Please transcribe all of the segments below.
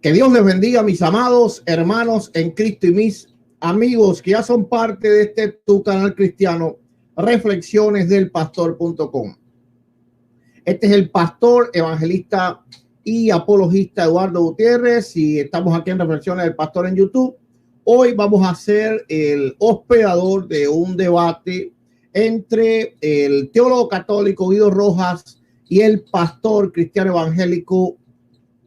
Que Dios les bendiga, mis amados hermanos en Cristo y mis amigos que ya son parte de este tu canal cristiano, Reflexiones del Pastor.com. Este es el pastor, evangelista y apologista Eduardo Gutiérrez y estamos aquí en Reflexiones del Pastor en YouTube. Hoy vamos a ser el hospedador de un debate entre el teólogo católico Guido Rojas y el pastor cristiano evangélico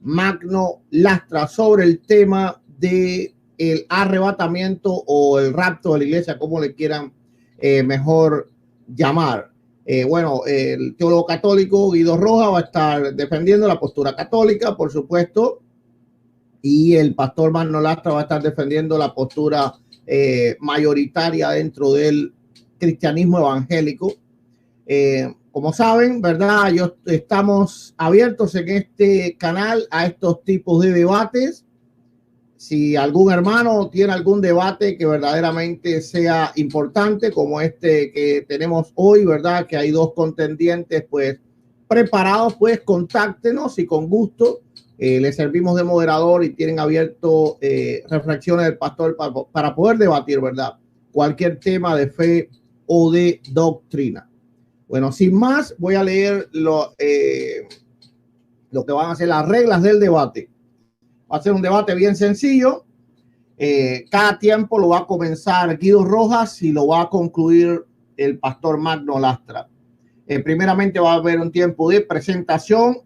Magno Lastra sobre el tema de el arrebatamiento o el rapto de la iglesia, como le quieran mejor llamar. Bueno, el teólogo católico Guido Rojas va a estar defendiendo la postura católica, por supuesto, y el pastor Magno Lastra va a estar defendiendo la postura mayoritaria dentro del cristianismo evangélico. Como saben, ¿verdad? Estamos abiertos en este canal a estos tipos de debates. Si algún hermano tiene algún debate que verdaderamente sea importante, como este que tenemos hoy, ¿verdad? Que hay dos contendientes, pues, preparados, pues, contáctenos y con gusto les servimos de moderador y tienen abierto Reflexiones del Pastor para poder debatir, ¿verdad? Cualquier tema de fe o de doctrina. Bueno, sin más, voy a leer lo que van a ser las reglas del debate. Va a ser un debate bien sencillo. Cada tiempo lo va a comenzar Guido Rojas y lo va a concluir el pastor Magno Lastra. Primeramente va a haber un tiempo de presentación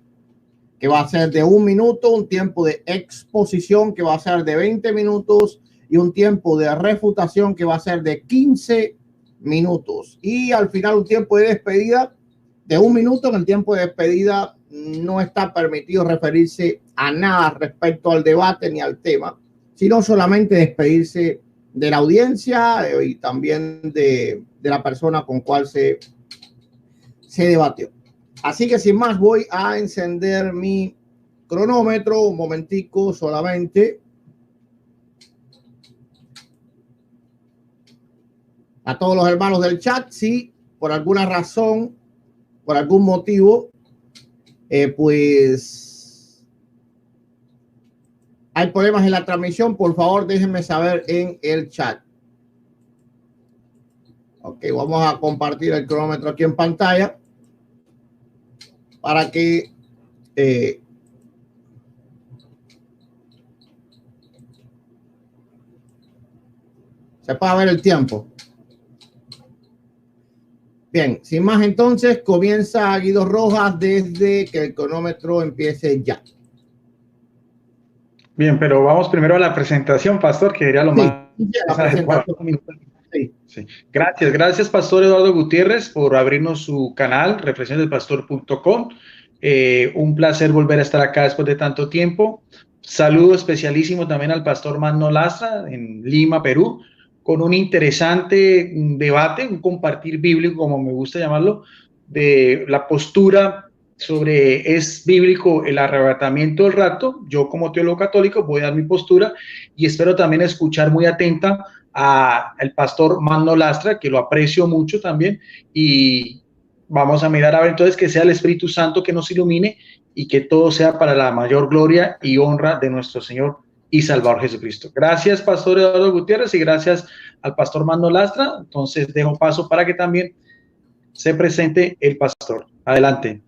que va a ser de 1 minuto, un tiempo de exposición que va a ser de 20 minutos y un tiempo de refutación que va a ser de 15 minutos. Y al final un tiempo de despedida de 1 minuto. En el tiempo de despedida no está permitido referirse a nada respecto al debate ni al tema, sino solamente despedirse de la audiencia y también de la persona con cual se debatió. Así que sin más voy a encender mi cronómetro un momentico solamente. A todos los hermanos del chat, si por alguna razón, por algún motivo, pues hay problemas en la transmisión, por favor déjenme saber en el chat. Ok, vamos a compartir el cronómetro aquí en pantalla para que se pueda ver el tiempo. Bien, sin más entonces, comienza Guido Rojas desde que el cronómetro empiece ya. Bien, pero vamos primero a la presentación, pastor, que sería lo más adecuado. Sí. Sí. Gracias, pastor Eduardo Gutiérrez, por abrirnos su canal, reflexionesdelpastor.com. Un placer volver a estar acá después de tanto tiempo. Saludo especialísimo también al pastor Magno Lastra en Lima, Perú, con un interesante debate, un compartir bíblico, como me gusta llamarlo, de la postura sobre ¿es bíblico el arrebatamiento del rapto? Yo como teólogo católico voy a dar mi postura y espero también escuchar muy atenta al pastor Magno Lastra, que lo aprecio mucho también, y vamos a mirar a ver entonces que sea el Espíritu Santo que nos ilumine y que todo sea para la mayor gloria y honra de nuestro Señor y Salvador Jesucristo. Gracias, pastor Eduardo Gutiérrez, y gracias al pastor Magno Lastra. Entonces dejo paso para que también se presente el pastor. Adelante.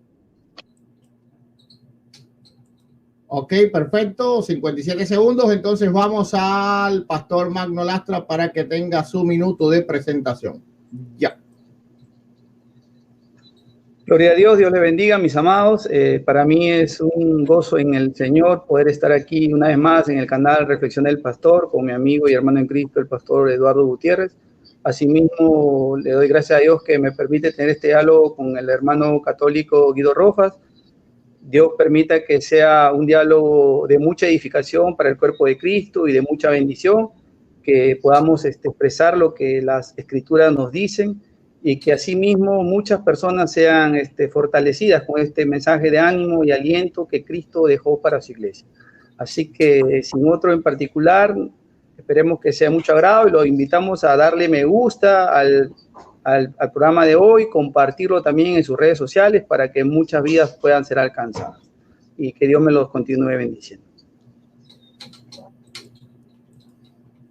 Ok, perfecto, 57 segundos. Entonces vamos al pastor Magno Lastra para que tenga su minuto de presentación. Ya. Gloria a Dios, Dios les bendiga, mis amados. Para mí es un gozo en el Señor poder estar aquí una vez más en el canal Reflexión del Pastor con mi amigo y hermano en Cristo, el pastor Eduardo Gutiérrez. Asimismo, le doy gracias a Dios que me permite tener este diálogo con el hermano católico Guido Rojas. Dios permita que sea un diálogo de mucha edificación para el cuerpo de Cristo y de mucha bendición, que podamos expresar lo que las Escrituras nos dicen y que asimismo muchas personas sean fortalecidas con este mensaje de ánimo y aliento que Cristo dejó para su iglesia. Así que sin otro en particular, esperemos que sea mucho agrado y lo invitamos a darle me gusta al programa de hoy, compartirlo también en sus redes sociales para que muchas vidas puedan ser alcanzadas y que Dios me los continúe bendiciendo.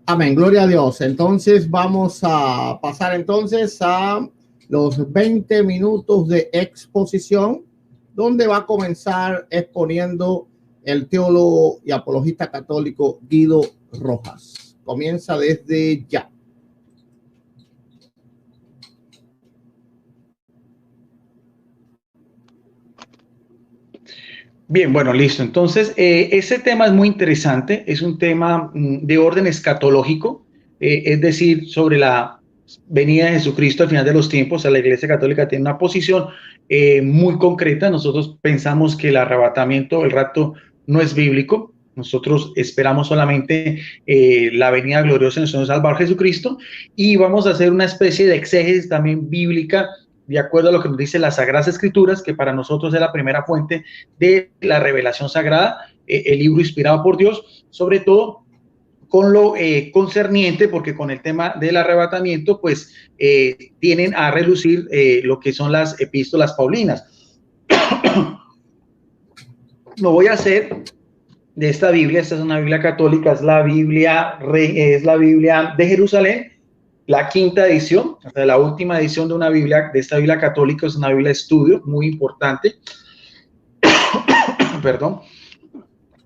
Amén, gloria a Dios. Entonces vamos a pasar entonces a los 20 minutos de exposición, donde va a comenzar exponiendo el teólogo y apologista católico Guido Rojas. Comienza desde ya. Bien, bueno, listo. Entonces, ese tema es muy interesante, es un tema de orden escatológico, es decir, sobre la venida de Jesucristo al final de los tiempos. O sea, la Iglesia Católica tiene una posición muy concreta. Nosotros pensamos que el arrebatamiento, el rapto, no es bíblico. Nosotros esperamos solamente la venida gloriosa de nuestro Salvador Jesucristo, y vamos a hacer una especie de exégesis también bíblica, de acuerdo a lo que nos dice las Sagradas Escrituras, que para nosotros es la primera fuente de la revelación sagrada, el libro inspirado por Dios, sobre todo con lo concerniente, porque con el tema del arrebatamiento, pues tienen a relucir lo que son las epístolas paulinas. Lo voy a hacer de esta Biblia. Esta es una Biblia católica, es la Biblia de Jerusalén, la quinta edición, o sea, la última edición de una Biblia, de esta Biblia católica. Es una Biblia de estudio muy importante, perdón,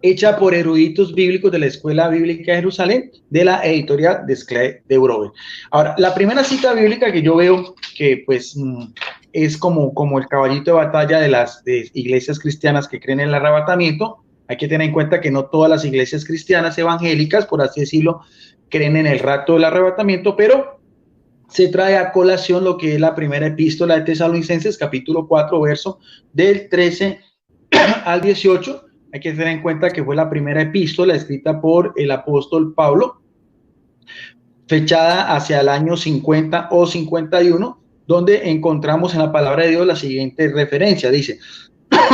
hecha por eruditos bíblicos de la Escuela Bíblica de Jerusalén, de la editorial Desclée de Grove. Ahora, la primera cita bíblica que yo veo que pues es como el caballito de batalla de las iglesias cristianas que creen en el arrebatamiento. Hay que tener en cuenta que no todas las iglesias cristianas evangélicas, por así decirlo, creen en el rapto del arrebatamiento, pero se trae a colación lo que es la primera epístola de Tesalonicenses, capítulo 4, verso del 13 al 18. Hay que tener en cuenta que fue la primera epístola escrita por el apóstol Pablo, fechada hacia el año 50 o 51, donde encontramos en la palabra de Dios la siguiente referencia. Dice: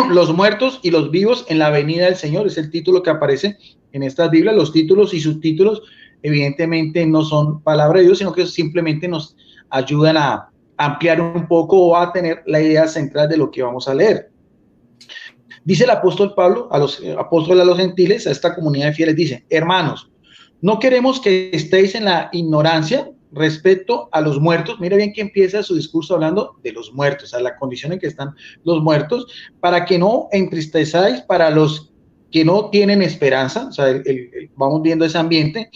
los muertos y los vivos en la venida del Señor. Es el título que aparece en estas Biblias. Los títulos y subtítulos evidentemente no son palabra de Dios, sino que simplemente nos ayudan a ampliar un poco o a tener la idea central de lo que vamos a leer. Dice el apóstol Pablo a los apóstoles, a los gentiles, a esta comunidad de fieles, dice: hermanos, no queremos que estéis en la ignorancia respecto a los muertos. Mira bien que empieza su discurso hablando de los muertos, a la condición en que están los muertos, para que no entristezáis para los que no tienen esperanza. O sea, vamos viendo ese ambiente,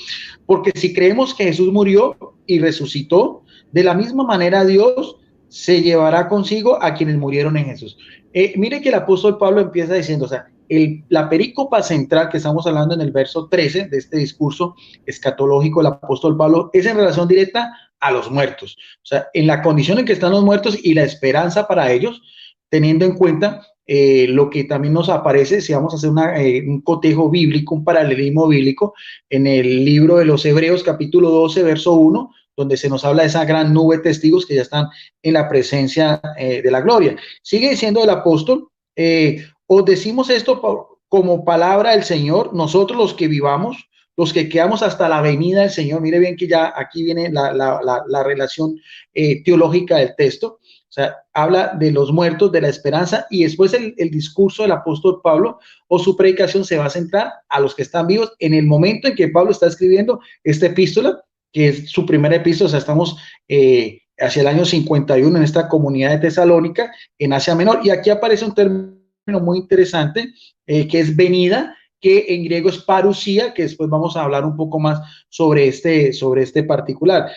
porque si creemos que Jesús murió y resucitó, de la misma manera Dios se llevará consigo a quienes murieron en Jesús. Mire que el apóstol Pablo empieza diciendo, o sea, la perícopa central que estamos hablando en el verso 13 de este discurso escatológico del apóstol Pablo es en relación directa a los muertos. O sea, en la condición en que están los muertos y la esperanza para ellos, teniendo en cuenta lo que también nos aparece, si vamos a hacer un cotejo bíblico, un paralelismo bíblico, en el libro de los Hebreos, capítulo 12, verso 1, donde se nos habla de esa gran nube de testigos que ya están en la presencia de la gloria. Sigue diciendo el apóstol: os decimos esto como palabra del Señor, nosotros los que vivamos, los que quedamos hasta la venida del Señor. Mire bien que ya aquí viene la relación teológica del texto. O sea, habla de los muertos, de la esperanza, y después el discurso del apóstol Pablo o su predicación se va a centrar a los que están vivos en el momento en que Pablo está escribiendo esta epístola, que es su primera epístola. O sea, estamos hacia el año 51 en esta comunidad de Tesalónica, en Asia Menor, y aquí aparece un término muy interesante que es venida, que en griego es parusía, que después vamos a hablar un poco más sobre este particular.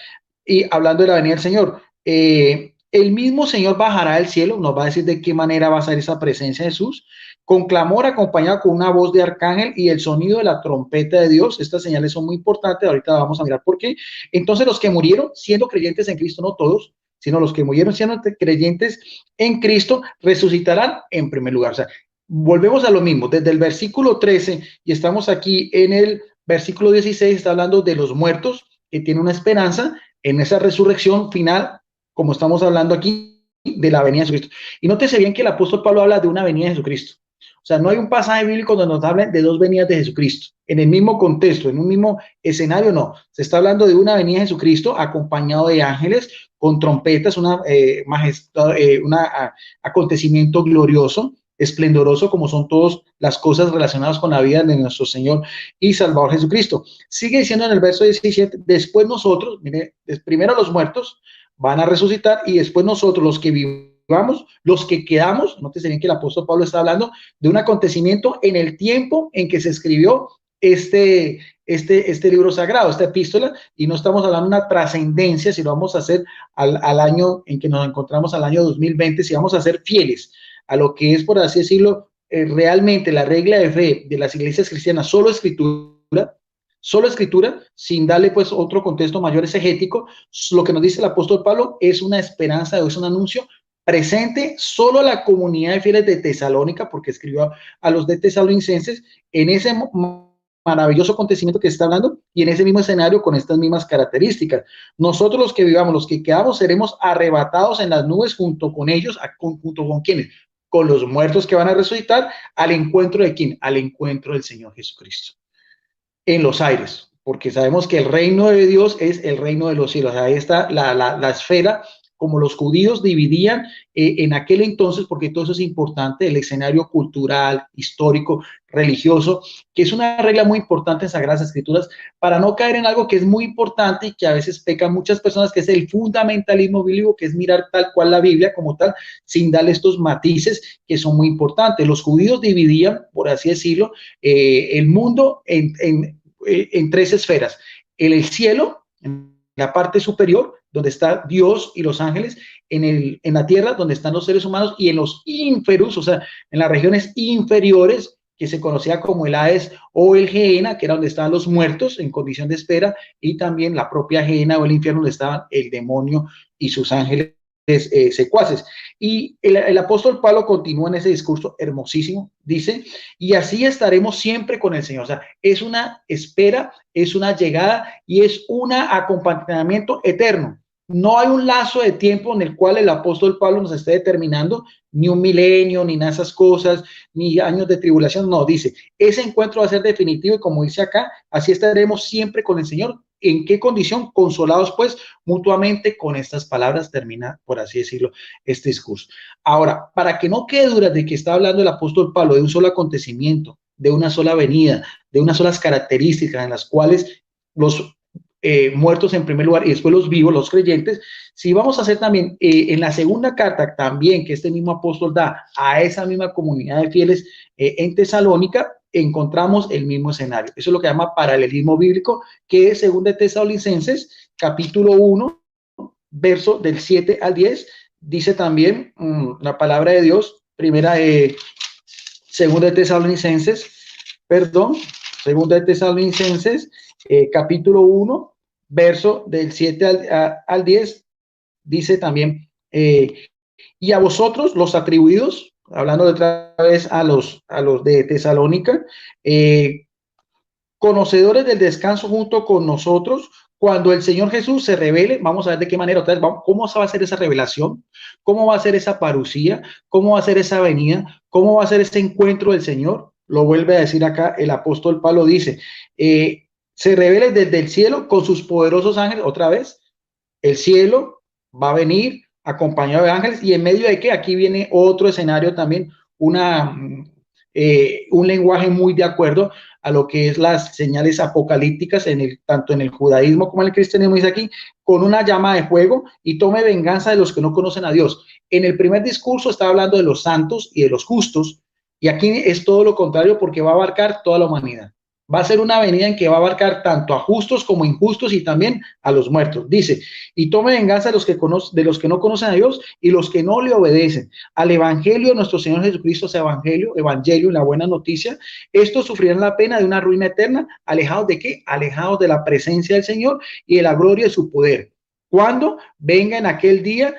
Y hablando de la venida del Señor, el mismo Señor bajará del cielo, nos va a decir de qué manera va a ser esa presencia de Jesús, con clamor acompañado con una voz de arcángel y el sonido de la trompeta de Dios. Estas señales son muy importantes, ahorita vamos a mirar por qué. Entonces los que murieron siendo creyentes en Cristo, no todos, sino los que murieron siendo creyentes en Cristo, resucitarán en primer lugar. O sea, volvemos a lo mismo, desde el versículo 13, y estamos aquí en el versículo 16, está hablando de los muertos que tienen una esperanza en esa resurrección final, como estamos hablando aquí, de la venida de Jesucristo. Y nótese bien que el apóstol Pablo habla de una venida de Jesucristo. O sea, no hay un pasaje bíblico donde nos hablen de dos venidas de Jesucristo, en el mismo contexto, en un mismo escenario, no. Se está hablando de una venida de Jesucristo acompañado de ángeles, con trompetas, un acontecimiento glorioso, esplendoroso como son todas las cosas relacionadas con la vida de nuestro Señor y Salvador Jesucristo. Sigue diciendo en el verso 17, después nosotros, mire, primero los muertos van a resucitar y después nosotros, los que vivamos, los que quedamos. Nótese bien que el apóstol Pablo está hablando de un acontecimiento en el tiempo en que se escribió este libro sagrado, esta epístola, y no estamos hablando de una trascendencia, si lo vamos a hacer al año en que nos encontramos, al año 2020, si vamos a ser fieles a lo que es, por así decirlo, realmente la regla de fe de las iglesias cristianas, solo escritura, sin darle pues otro contexto mayor exegético. Lo que nos dice el apóstol Pablo es una esperanza, es un anuncio presente solo a la comunidad de fieles de Tesalónica, porque escribió a los de tesalonicenses en ese maravilloso acontecimiento que está hablando y en ese mismo escenario con estas mismas características. Nosotros los que vivamos, los que quedamos, seremos arrebatados en las nubes junto con ellos, junto con quienes, con los muertos que van a resucitar, al encuentro de quién, al encuentro del Señor Jesucristo en los aires, porque sabemos que el reino de Dios es el reino de los cielos. Ahí está la esfera, como los judíos dividían en aquel entonces, porque todo eso es importante, el escenario cultural, histórico, religioso, que es una regla muy importante en Sagradas Escrituras, para no caer en algo que es muy importante y que a veces pecan muchas personas, que es el fundamentalismo bíblico, que es mirar tal cual la Biblia como tal, sin darle estos matices que son muy importantes. Los judíos dividían, por así decirlo, el mundo en tres esferas: el cielo, en la parte superior, donde está Dios y los ángeles; en la tierra, donde están los seres humanos; y en los inferiores, o sea, en las regiones inferiores, que se conocía como el Hades o el Gehenna, que era donde estaban los muertos en condición de espera, y también la propia Gehenna o el infierno, donde estaban el demonio y sus ángeles secuaces. Y el apóstol Pablo continúa en ese discurso hermosísimo, dice: y así estaremos siempre con el Señor. O sea, es una espera, es una llegada y es un acompañamiento eterno. No hay un lazo de tiempo en el cual el apóstol Pablo nos esté determinando, ni un milenio, ni nada de esas cosas, ni años de tribulación. No, dice, ese encuentro va a ser definitivo, y como dice acá, así estaremos siempre con el Señor. ¿En qué condición? Consolados pues mutuamente. Con estas palabras termina, por así decirlo, este discurso. Ahora, para que no quede duda de que está hablando el apóstol Pablo de un solo acontecimiento, de una sola venida, de unas solas características en las cuales los muertos en primer lugar y después los vivos, los creyentes, si vamos a hacer también en la segunda carta también que este mismo apóstol da a esa misma comunidad de fieles en Tesalónica, encontramos el mismo escenario. Eso es lo que llama paralelismo bíblico, que es 2 de Tesalonicenses, capítulo 1, verso del 7 al 10, dice también la palabra de Dios, primera de 2 de Tesalonicenses, perdón, 2 de Tesalonicenses, capítulo 1, verso del 7 al 10, dice también, y a vosotros los atribuidos, hablando de otra vez a los de Tesalónica, conocedores del descanso junto con nosotros, cuando el Señor Jesús se revele. Vamos a ver de qué manera, otra vez, cómo va a ser esa revelación, cómo va a ser esa parucía, cómo va a ser esa venida, cómo va a ser ese encuentro del Señor. Lo vuelve a decir acá el apóstol Pablo, dice, se revele desde el cielo con sus poderosos ángeles. Otra vez, el cielo va a venir acompañado de ángeles, y en medio de que aquí viene otro escenario también, un lenguaje muy de acuerdo a lo que es las señales apocalípticas tanto en el judaísmo como en el cristianismo. Dice aquí, con una llama de fuego, y tome venganza de los que no conocen a Dios. En el primer discurso está hablando de los santos y de los justos, y aquí es todo lo contrario, porque va a abarcar toda la humanidad. Va a ser una venida en que va a abarcar tanto a justos como injustos, y también a los muertos. Dice, y tome venganza de los que no conocen a Dios y los que no le obedecen al evangelio de nuestro Señor Jesucristo. Ese evangelio, la buena noticia. Estos sufrirán la pena de una ruina eterna, alejados de ¿qué? Alejados de la presencia del Señor y de la gloria de su poder, cuando venga en aquel día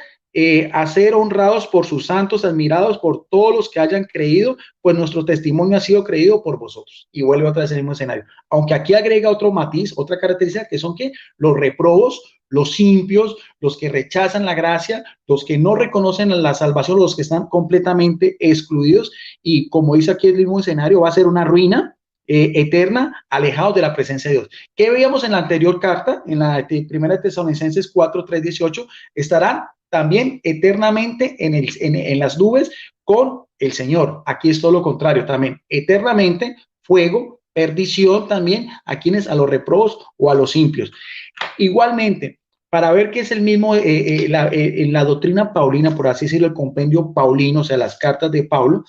a ser honrados por sus santos, admirados por todos los que hayan creído, pues nuestro testimonio ha sido creído por vosotros. Y vuelve otra vez el mismo escenario, aunque aquí agrega otro matiz, otra característica, que son que los reprobos, los impios, los que rechazan la gracia, los que no reconocen la salvación, los que están completamente excluidos. Y como dice aquí el mismo escenario, va a ser una ruina eterna, alejados de la presencia de Dios. ¿Qué veíamos en la anterior carta? En la primera de Tesalonicenses 4, 3, 18, estarán también eternamente en las nubes con el Señor. Aquí es todo lo contrario también, eternamente fuego, perdición también a quienes, a los reprobos o a los impios. Igualmente, para ver qué es el mismo, la doctrina paulina, por así decirlo, el compendio paulino, o sea, las cartas de Pablo,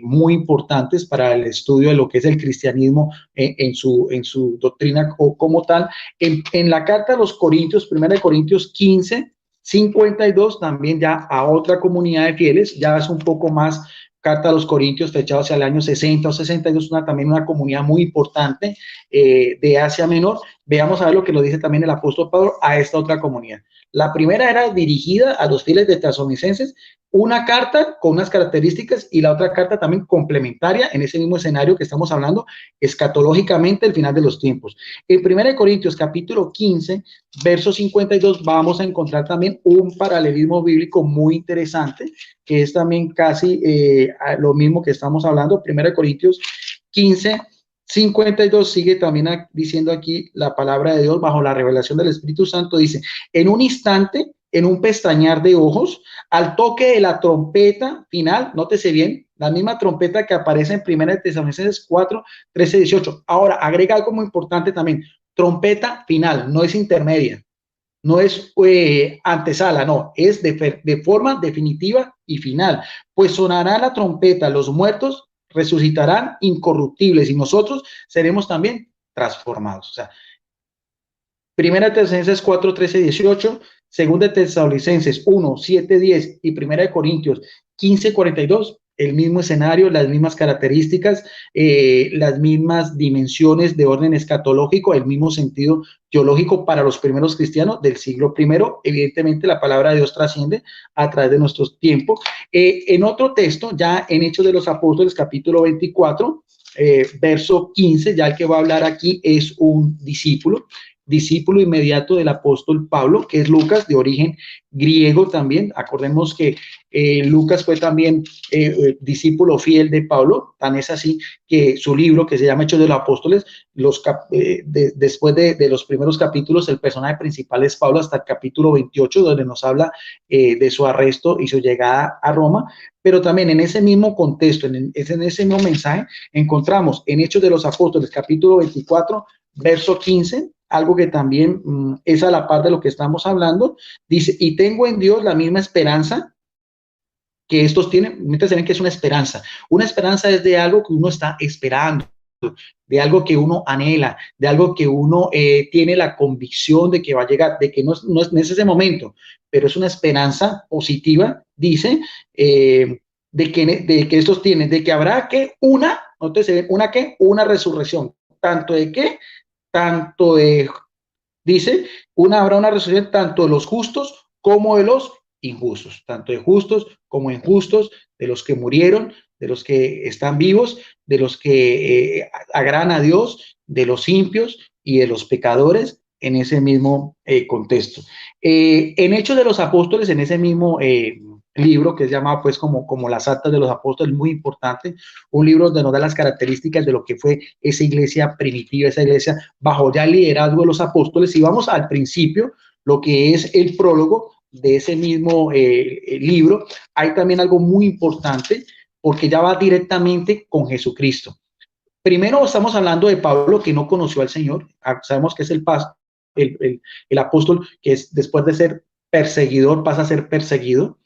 muy importantes para el estudio de lo que es el cristianismo en su doctrina como tal. En la carta a los Corintios, 1 Corintios 15, 52, también ya a otra comunidad de fieles, ya es un poco más carta a los Corintios, fechado hacia el año 60 o 62, también una comunidad muy importante de Asia Menor. Veamos a ver lo que lo dice también el apóstol Pablo a esta otra comunidad. La primera era dirigida a los fieles de Tesalonicenses, una carta con unas características y la otra carta también complementaria en ese mismo escenario que estamos hablando, escatológicamente el final de los tiempos. En 1 Corintios capítulo 15, verso 52, vamos a encontrar también un paralelismo bíblico muy interesante, que es también casi lo mismo que estamos hablando. 1 Corintios 15, 52 sigue también diciendo aquí la palabra de Dios bajo la revelación del Espíritu Santo. Dice, en un instante, en un pestañear de ojos, al toque de la trompeta final, nótese bien, la misma trompeta que aparece en 1 Tesalonicenses 4, 13, 18. Ahora, agrega algo muy importante también, trompeta final, no es intermedia, no es antesala, no, es de forma definitiva y final. Pues sonará la trompeta, los muertos resucitarán incorruptibles y nosotros seremos también transformados. O sea, 1 Tesalonicenses 4, 13, 18, 2 Tesalonicenses 1, 7, 10 y 1 Corintios 15, 42, el mismo escenario, las mismas características, las mismas dimensiones de orden escatológico, el mismo sentido teológico para los primeros cristianos del siglo I. Evidentemente la palabra de Dios trasciende a través de nuestros tiempos. En otro texto, ya en Hechos de los Apóstoles, capítulo 24, verso 15, ya el que va a hablar aquí es un discípulo inmediato del apóstol Pablo, que es Lucas, de origen griego también. Acordemos que Lucas fue también discípulo fiel de Pablo, tan es así que su libro, que se llama Hechos de los Apóstoles, después de los primeros capítulos, el personaje principal es Pablo hasta el capítulo 28, donde nos habla de su arresto y su llegada a Roma. Pero también en ese mismo contexto, en ese mismo mensaje, encontramos en Hechos de los Apóstoles, capítulo 24, verso 15, algo que también es a la par de lo que estamos hablando. Dice, y tengo en Dios la misma esperanza que estos tienen. Mientras se ven que es una esperanza. Una esperanza es de algo que uno está esperando, de algo que uno anhela, de algo que uno tiene la convicción de que va a llegar, de que no es ese momento, pero es una esperanza positiva, dice, de que estos tienen, de que habrá que una resurrección, dice, habrá una resurrección tanto de los justos como de los injustos, tanto de justos como injustos, de los que murieron, de los que están vivos, de los que agradan a Dios, de los impios y de los pecadores en ese mismo contexto. En Hechos de los Apóstoles, en ese mismo libro que es llamado pues como las Actas de los Apóstoles, muy importante, un libro donde nos da las características de lo que fue esa iglesia primitiva, esa iglesia bajo ya el liderazgo de los apóstoles. Y vamos al principio, lo que es el prólogo de ese mismo libro, hay también algo muy importante porque ya va directamente con Jesucristo. Primero estamos hablando de Pablo, que no conoció al Señor. Sabemos que es el apóstol que es, después de ser perseguidor, pasa a ser perseguido.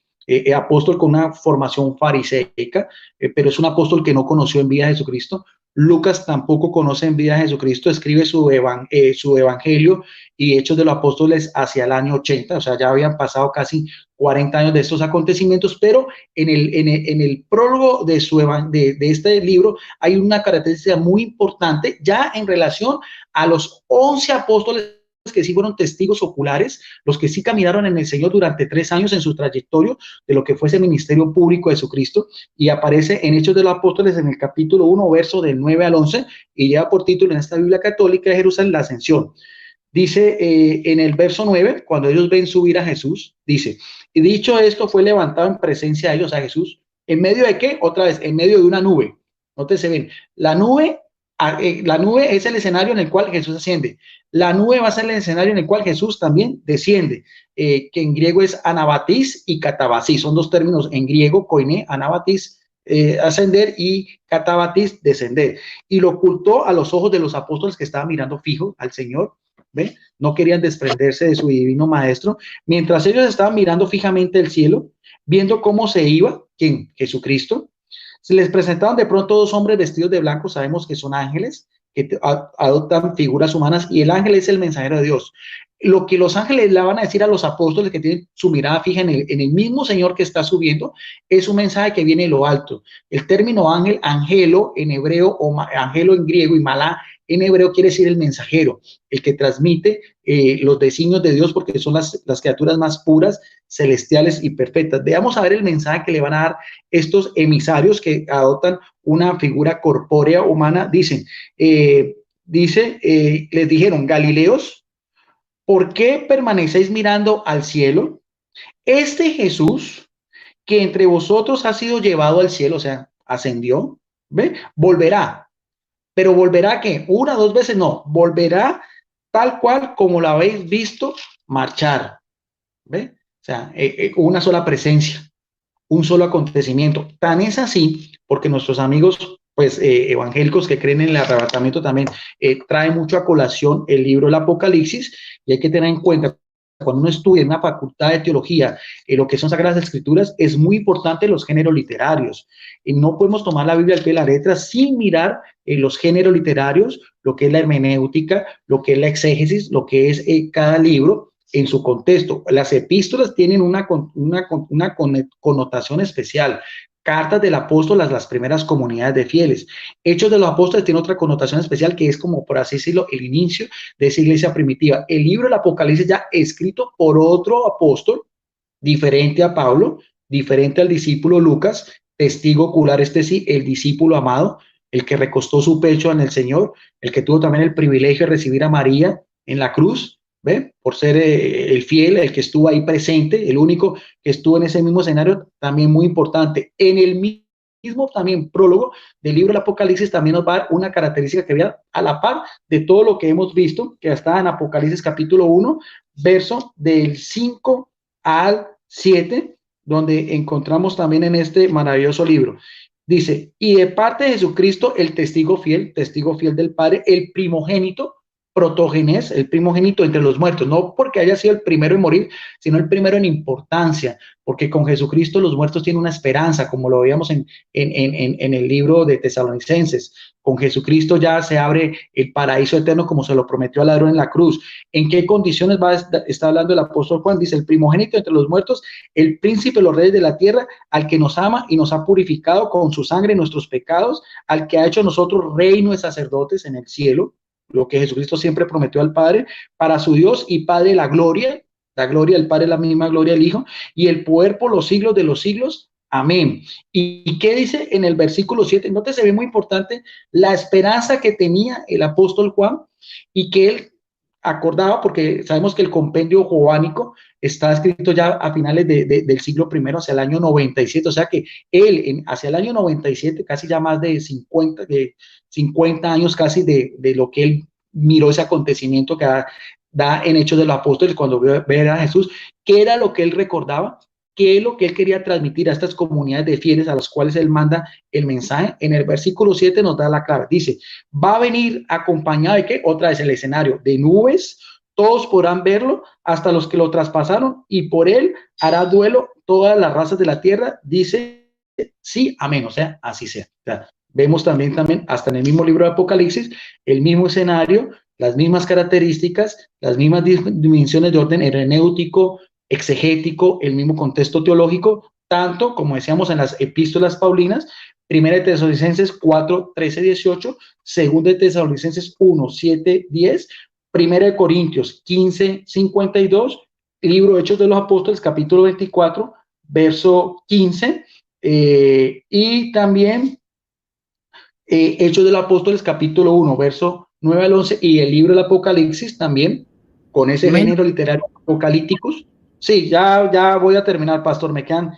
Apóstol con una formación fariseica, pero es un apóstol que no conoció en vida a Jesucristo. Lucas tampoco conoce en vida a Jesucristo, escribe su evangelio y Hechos de los Apóstoles hacia el año 80, o sea, ya habían pasado casi 40 años de estos acontecimientos, pero en el prólogo de este libro hay una característica muy importante ya en relación a los 11 apóstoles que sí fueron testigos oculares, los que sí caminaron en el Señor durante 3 años en su trayectoria de lo que fue ese ministerio público de Jesucristo, y aparece en Hechos de los Apóstoles en el capítulo 1, verso del 9 al 11, y lleva por título en esta Biblia católica de Jerusalén, la ascensión. Dice en el verso 9, cuando ellos ven subir a Jesús, dice, y dicho esto fue levantado en presencia de ellos a Jesús, ¿en medio de qué? Otra vez, en medio de una nube. Nótese bien, la nube La nube es el escenario en el cual Jesús asciende. La nube va a ser el escenario en el cual Jesús también desciende, que en griego es anabatis y catabasis. Son dos términos en griego, koiné, anabatis, ascender, y catabatis, descender. Y lo ocultó a los ojos de los apóstoles que estaban mirando fijo al Señor. ¿Ve? No querían desprenderse de su divino maestro. Mientras ellos estaban mirando fijamente el cielo, viendo cómo se iba, ¿quién? Jesucristo. Se les presentaron de pronto dos hombres vestidos de blanco, sabemos que son ángeles, que adoptan figuras humanas, y el ángel es el mensajero de Dios. Lo que los ángeles le van a decir a los apóstoles que tienen su mirada fija en el mismo Señor que está subiendo, es un mensaje que viene de lo alto. El término ángel, angelo en hebreo, o angelo en griego, y malá en hebreo, quiere decir el mensajero, el que transmite los designios de Dios, porque son las criaturas más puras, celestiales y perfectas. Veamos a ver el mensaje que le van a dar estos emisarios que adoptan una figura corpórea humana. Dicen, les dijeron: Galileos, ¿por qué permanecéis mirando al cielo? Este Jesús que entre vosotros ha sido llevado al cielo, o sea, ascendió, ¿ve? Volverá. Pero volverá, ¿qué? Una, dos veces, no, volverá tal cual como lo habéis visto marchar, ¿ve? O sea, una sola presencia, un solo acontecimiento. Tan es así, porque nuestros amigos, pues, evangélicos que creen en el arrebatamiento también traen mucho a colación el libro del Apocalipsis, y hay que tener en cuenta, cuando uno estudia en una facultad de teología lo que son Sagradas Escrituras, es muy importante los géneros literarios. No podemos tomar la Biblia al pie de la letra sin mirar los géneros literarios, lo que es la hermenéutica, lo que es la exégesis, lo que es cada libro en su contexto. Las epístolas tienen una connotación especial. Cartas del apóstol, las primeras comunidades de fieles. Hechos de los apóstoles tiene otra connotación especial, que es, como por así decirlo, el inicio de esa iglesia primitiva. El libro del Apocalipsis, ya escrito por otro apóstol, diferente a Pablo, diferente al discípulo Lucas, testigo ocular, sí, el discípulo amado, el que recostó su pecho en el Señor, el que tuvo también el privilegio de recibir a María en la cruz, ¿ve? Por ser el fiel, el que estuvo ahí presente, el único que estuvo en ese mismo escenario, también muy importante. En el mismo también prólogo del libro del Apocalipsis también nos va a dar una característica que vea a la par de todo lo que hemos visto, que está en Apocalipsis capítulo 1, verso del 5 al 7, donde encontramos también en este maravilloso libro. Dice: y de parte de Jesucristo, el testigo fiel del Padre, el primogénito, protógenes, el primogénito entre los muertos, no porque haya sido el primero en morir, sino el primero en importancia, porque con Jesucristo los muertos tienen una esperanza, como lo veíamos en el libro de Tesalonicenses. Con Jesucristo ya se abre el paraíso eterno, como se lo prometió al ladrón en la cruz. ¿En qué condiciones está hablando el apóstol Juan? Dice: el primogénito entre los muertos, el príncipe de los reyes de la tierra, al que nos ama y nos ha purificado con su sangre nuestros pecados, al que ha hecho nosotros reino de sacerdotes en el cielo, lo que Jesucristo siempre prometió al Padre, para su Dios y Padre la gloria del Padre es la misma gloria del Hijo, y el poder por los siglos de los siglos. Amén. ¿Y qué dice en el versículo 7? Note, se ve muy importante la esperanza que tenía el apóstol Juan, y que él acordaba, porque sabemos que el compendio joánico está escrito ya a finales del siglo I, hacia el año 97, o sea que él, hacia el año 97, casi ya más de 50 años casi de lo que él miró ese acontecimiento que da en Hechos de los Apóstoles, cuando ve a Jesús, ¿qué era lo que él recordaba? ¿Qué es lo que él quería transmitir a estas comunidades de fieles a las cuales él manda el mensaje? En el versículo 7 nos da la clave. Dice: va a venir acompañado de ¿qué? Otra vez el escenario de nubes, todos podrán verlo, hasta los que lo traspasaron, y por él hará duelo todas las razas de la tierra. Dice: sí, amén, o sea, así sea. O sea, vemos también hasta en el mismo libro de Apocalipsis, el mismo escenario, las mismas características, las mismas dimensiones de orden hermenéutico, exegético, el mismo contexto teológico, tanto como decíamos en las epístolas paulinas, Primera de Tesalonicenses 4, 13, 18, Segunda de Tesalonicenses 1, 7, 10, Primera de Corintios 15, 52, libro de Hechos de los Apóstoles, capítulo 24, verso 15, y también Hechos de los Apóstoles, capítulo 1, verso 9 al 11, y el libro del Apocalipsis también, con ese género literario apocalípticos. Sí, ya voy a terminar, pastor, me quedan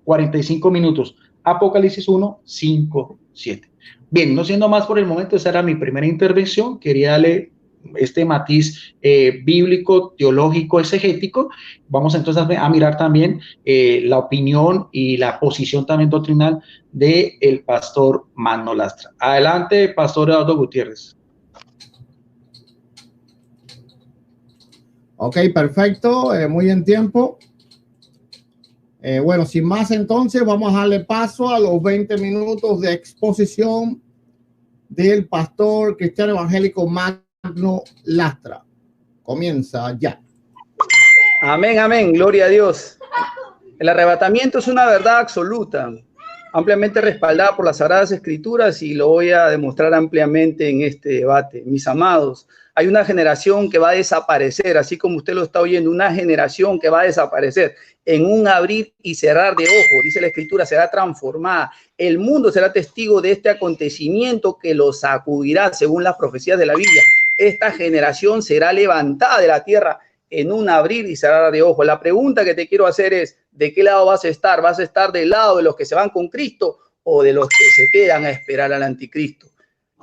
45 minutos. Apocalipsis 1, 5, 7. Bien, no siendo más por el momento, esa era mi primera intervención. Quería darle este matiz bíblico, teológico, exegético. Vamos entonces a mirar también la opinión y la posición también doctrinal del pastor Magno Lastra. Adelante, pastor Eduardo Gutiérrez. Ok, perfecto, muy en tiempo. Bueno, sin más entonces, vamos a darle paso a los 20 minutos de exposición del pastor cristiano evangélico Magno Lastra. Comienza ya. Amén, amén, gloria a Dios. El arrebatamiento es una verdad absoluta, ampliamente respaldada por las Sagradas Escrituras, y lo voy a demostrar ampliamente en este debate. Mis amados, hay una generación que va a desaparecer, así como usted lo está oyendo, una generación que va a desaparecer en un abrir y cerrar de ojos. Dice la Escritura, será transformada. El mundo será testigo de este acontecimiento que lo sacudirá, según las profecías de la Biblia. Esta generación será levantada de la tierra en un abrir y cerrar de ojos. La pregunta que te quiero hacer es, ¿de qué lado vas a estar? ¿Vas a estar del lado de los que se van con Cristo o de los que se quedan a esperar al anticristo?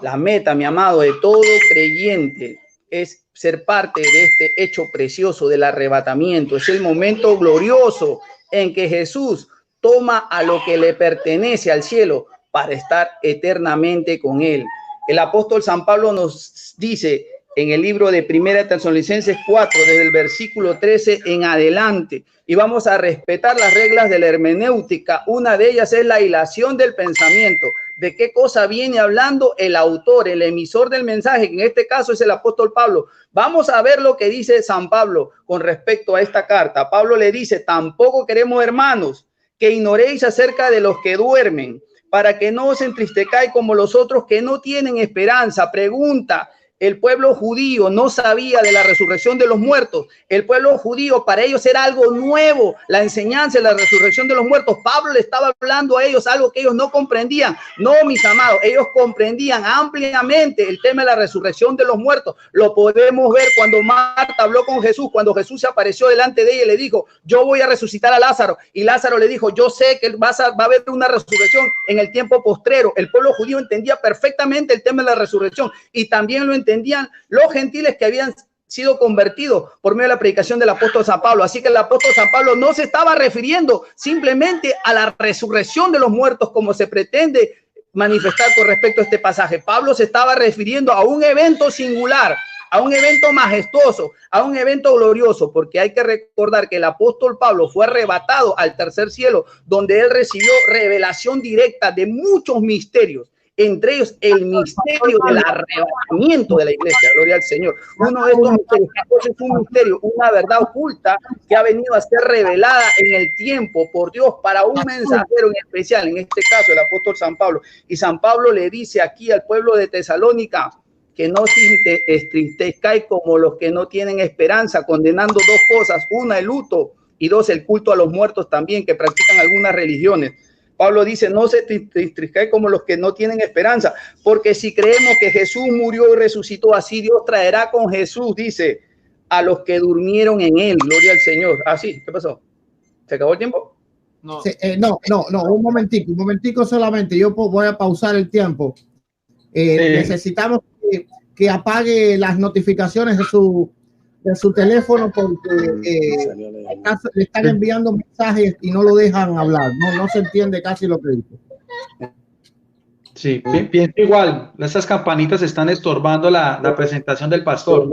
La meta, mi amado, de todo creyente es ser parte de este hecho precioso del arrebatamiento. Es el momento glorioso en que Jesús toma a lo que le pertenece al cielo para estar eternamente con él. El apóstol San Pablo nos dice en el libro de Primera de Tesalonicenses 4, desde el versículo 13 en adelante, y vamos a respetar las reglas de la hermenéutica. Una de ellas es la hilación del pensamiento. ¿De qué cosa viene hablando el autor, el emisor del mensaje, que en este caso es el apóstol Pablo? Vamos a ver lo que dice San Pablo con respecto a esta carta. Pablo le dice, tampoco queremos, hermanos, que ignoréis acerca de los que duermen, para que no os entristezcáis como los otros que no tienen esperanza. Pregunta: el pueblo judío no sabía de la resurrección de los muertos. El pueblo judío, para ellos era algo nuevo, la enseñanza de la resurrección de los muertos. Pablo le estaba hablando a ellos algo que ellos no comprendían. No, mis amados, ellos comprendían ampliamente el tema de la resurrección de los muertos. Lo podemos ver cuando Marta habló con Jesús, cuando Jesús se apareció delante de ella y le dijo, yo voy a resucitar a Lázaro. Y Lázaro le dijo, yo sé que va a haber una resurrección en el tiempo postrero. El pueblo judío entendía perfectamente el tema de la resurrección, y también lo entendían los gentiles que habían sido convertidos por medio de la predicación del apóstol San Pablo. Así que el apóstol San Pablo no se estaba refiriendo simplemente a la resurrección de los muertos como se pretende manifestar con respecto a este pasaje. Pablo se estaba refiriendo a un evento singular, a un evento majestuoso, a un evento glorioso, porque hay que recordar que el apóstol Pablo fue arrebatado al tercer cielo, donde él recibió revelación directa de muchos misterios, entre ellos el misterio del arrebatamiento de la iglesia. Gloria al Señor. Uno de estos misterios es un misterio, una verdad oculta que ha venido a ser revelada en el tiempo por Dios para un mensajero en especial, en este caso el apóstol San Pablo. Y San Pablo le dice aquí al pueblo de Tesalónica que no se entristezcáis como los que no tienen esperanza, condenando dos cosas: una, el luto, y dos, el culto a los muertos también, que practican algunas religiones. Pablo dice, no se entristezcáis como los que no tienen esperanza, porque si creemos que Jesús murió y resucitó, así Dios traerá con Jesús, dice, a los que durmieron en él. Gloria al Señor. Ah, sí, ¿qué pasó? ¿Se acabó el tiempo? No, sí, no, un momentico solamente. Yo voy a pausar el tiempo. Necesitamos que apague las notificaciones de su teléfono, porque le están enviando mensajes y no lo dejan hablar. No se entiende casi lo que dice. Sí, pienso igual. Esas campanitas están estorbando la presentación del pastor.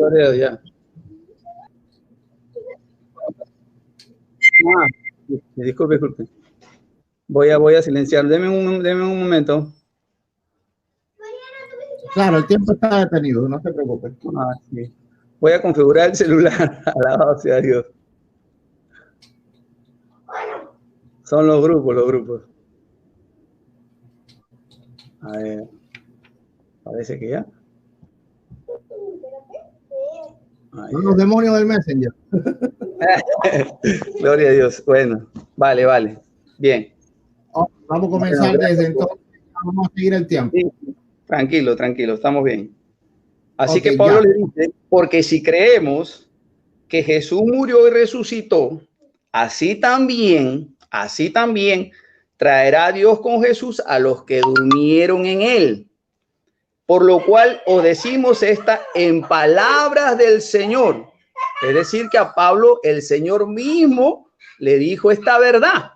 Disculpe. Voy a silenciar. Deme un momento. Claro, el tiempo está detenido, no se preocupe. Sí. Voy a configurar el celular. Alabado sea Dios. Son los grupos. A ver. Parece que ya. Son los demonios del Messenger. Gloria a Dios. Bueno, vale. Bien. Vamos a comenzar desde entonces. Vamos a seguir el tiempo. Sí, tranquilo, estamos bien. Así que Pablo le dice, porque si creemos que Jesús murió y resucitó, así también traerá Dios con Jesús a los que durmieron en él. Por lo cual os decimos esta en palabras del Señor. Es decir, que a Pablo el Señor mismo le dijo esta verdad.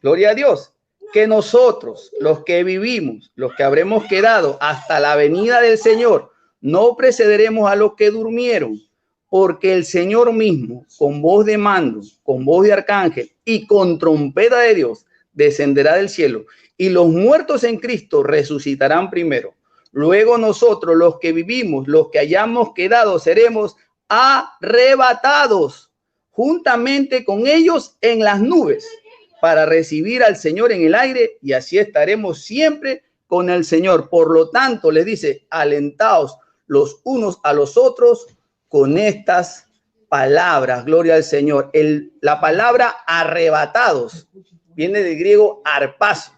Gloria a Dios. Que nosotros, los que vivimos, los que habremos quedado hasta la venida del Señor, no precederemos a los que durmieron, porque el Señor mismo, con voz de mando, con voz de arcángel y con trompeta de Dios, descenderá del cielo, y los muertos en Cristo resucitarán primero. Luego nosotros, los que vivimos, los que hayamos quedado, seremos arrebatados juntamente con ellos en las nubes para recibir al Señor en el aire, y así estaremos siempre con el Señor. Por lo tanto, les dice, alentaos los unos a los otros con estas palabras. Gloria al Señor. La palabra arrebatados viene del griego harpazo.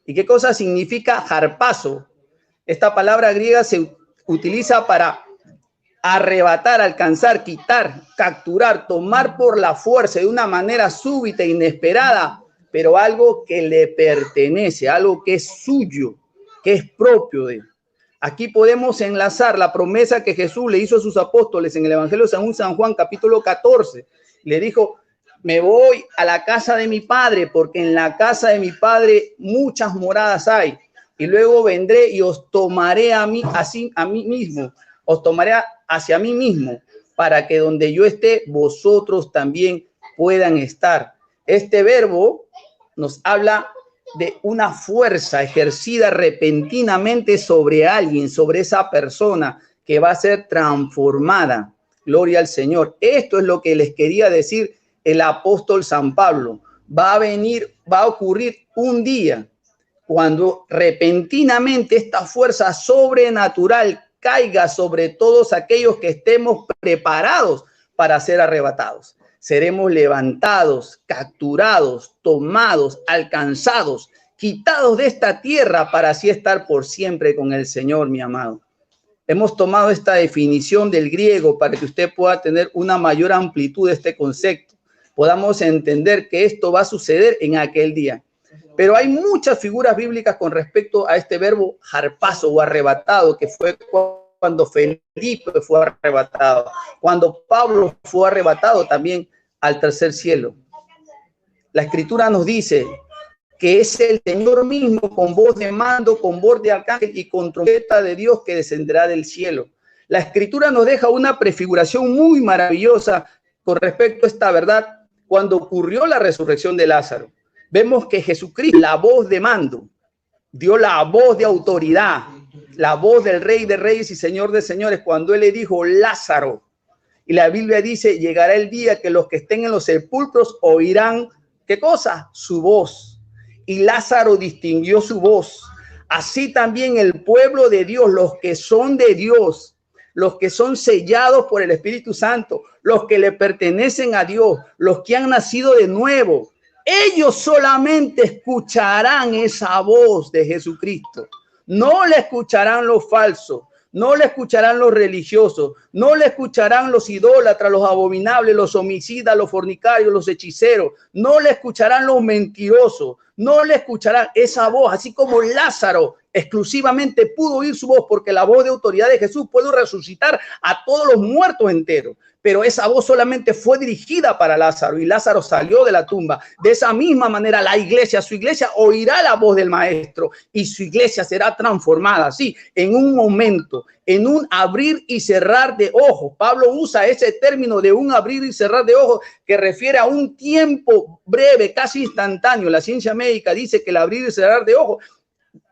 ¿Y qué cosa significa harpazo? Esta palabra griega se utiliza para arrebatar, alcanzar, quitar, capturar, tomar por la fuerza de una manera súbita e inesperada, pero algo que le pertenece, algo que es suyo, que es propio de él. Aquí podemos enlazar la promesa que Jesús le hizo a sus apóstoles en el Evangelio de San Juan, capítulo 14. Le dijo, me voy a la casa de mi Padre, porque en la casa de mi Padre muchas moradas hay. Y luego vendré y os tomaré a mí mismo, os tomaré hacia mí mismo, para que donde yo esté, vosotros también puedan estar. Este verbo nos habla de una fuerza ejercida repentinamente sobre alguien, sobre esa persona que va a ser transformada. Gloria al Señor. Esto es lo que les quería decir el apóstol San Pablo. Va a ocurrir un día cuando repentinamente esta fuerza sobrenatural caiga sobre todos aquellos que estemos preparados para ser arrebatados. Seremos levantados, capturados, tomados, alcanzados, quitados de esta tierra para así estar por siempre con el Señor, mi amado. Hemos tomado esta definición del griego para que usted pueda tener una mayor amplitud de este concepto. Podamos entender que esto va a suceder en aquel día. Pero hay muchas figuras bíblicas con respecto a este verbo harpazo o arrebatado, que fue cuando Felipe fue arrebatado, cuando Pablo fue arrebatado también al tercer cielo. La Escritura nos dice que es el Señor mismo con voz de mando, con voz de arcángel y con trompeta de Dios que descenderá del cielo. La Escritura nos deja una prefiguración muy maravillosa con respecto a esta verdad cuando ocurrió la resurrección de Lázaro. Vemos que Jesucristo, la voz de mando, dio la voz de autoridad, la voz del Rey de Reyes y Señor de Señores, cuando él le dijo Lázaro. Y la Biblia dice, llegará el día que los que estén en los sepulcros oirán, ¿qué cosa? Su voz. Y Lázaro distinguió su voz. Así también el pueblo de Dios, los que son de Dios, los que son sellados por el Espíritu Santo, los que le pertenecen a Dios, los que han nacido de nuevo, ellos solamente escucharán esa voz de Jesucristo. No le escucharán los falsos, no le escucharán los religiosos, no le escucharán los idólatras, los abominables, los homicidas, los fornicarios, los hechiceros, no le escucharán los mentirosos, no le escucharán esa voz, así como Lázaro exclusivamente pudo oír su voz, porque la voz de autoridad de Jesús puede resucitar a todos los muertos enteros. Pero esa voz solamente fue dirigida para Lázaro y Lázaro salió de la tumba. De esa misma manera la iglesia, su iglesia oirá la voz del maestro y su iglesia será transformada así en un momento, en un abrir y cerrar de ojos. Pablo usa ese término de un abrir y cerrar de ojos que refiere a un tiempo breve, casi instantáneo. La ciencia médica dice que el abrir y cerrar de ojos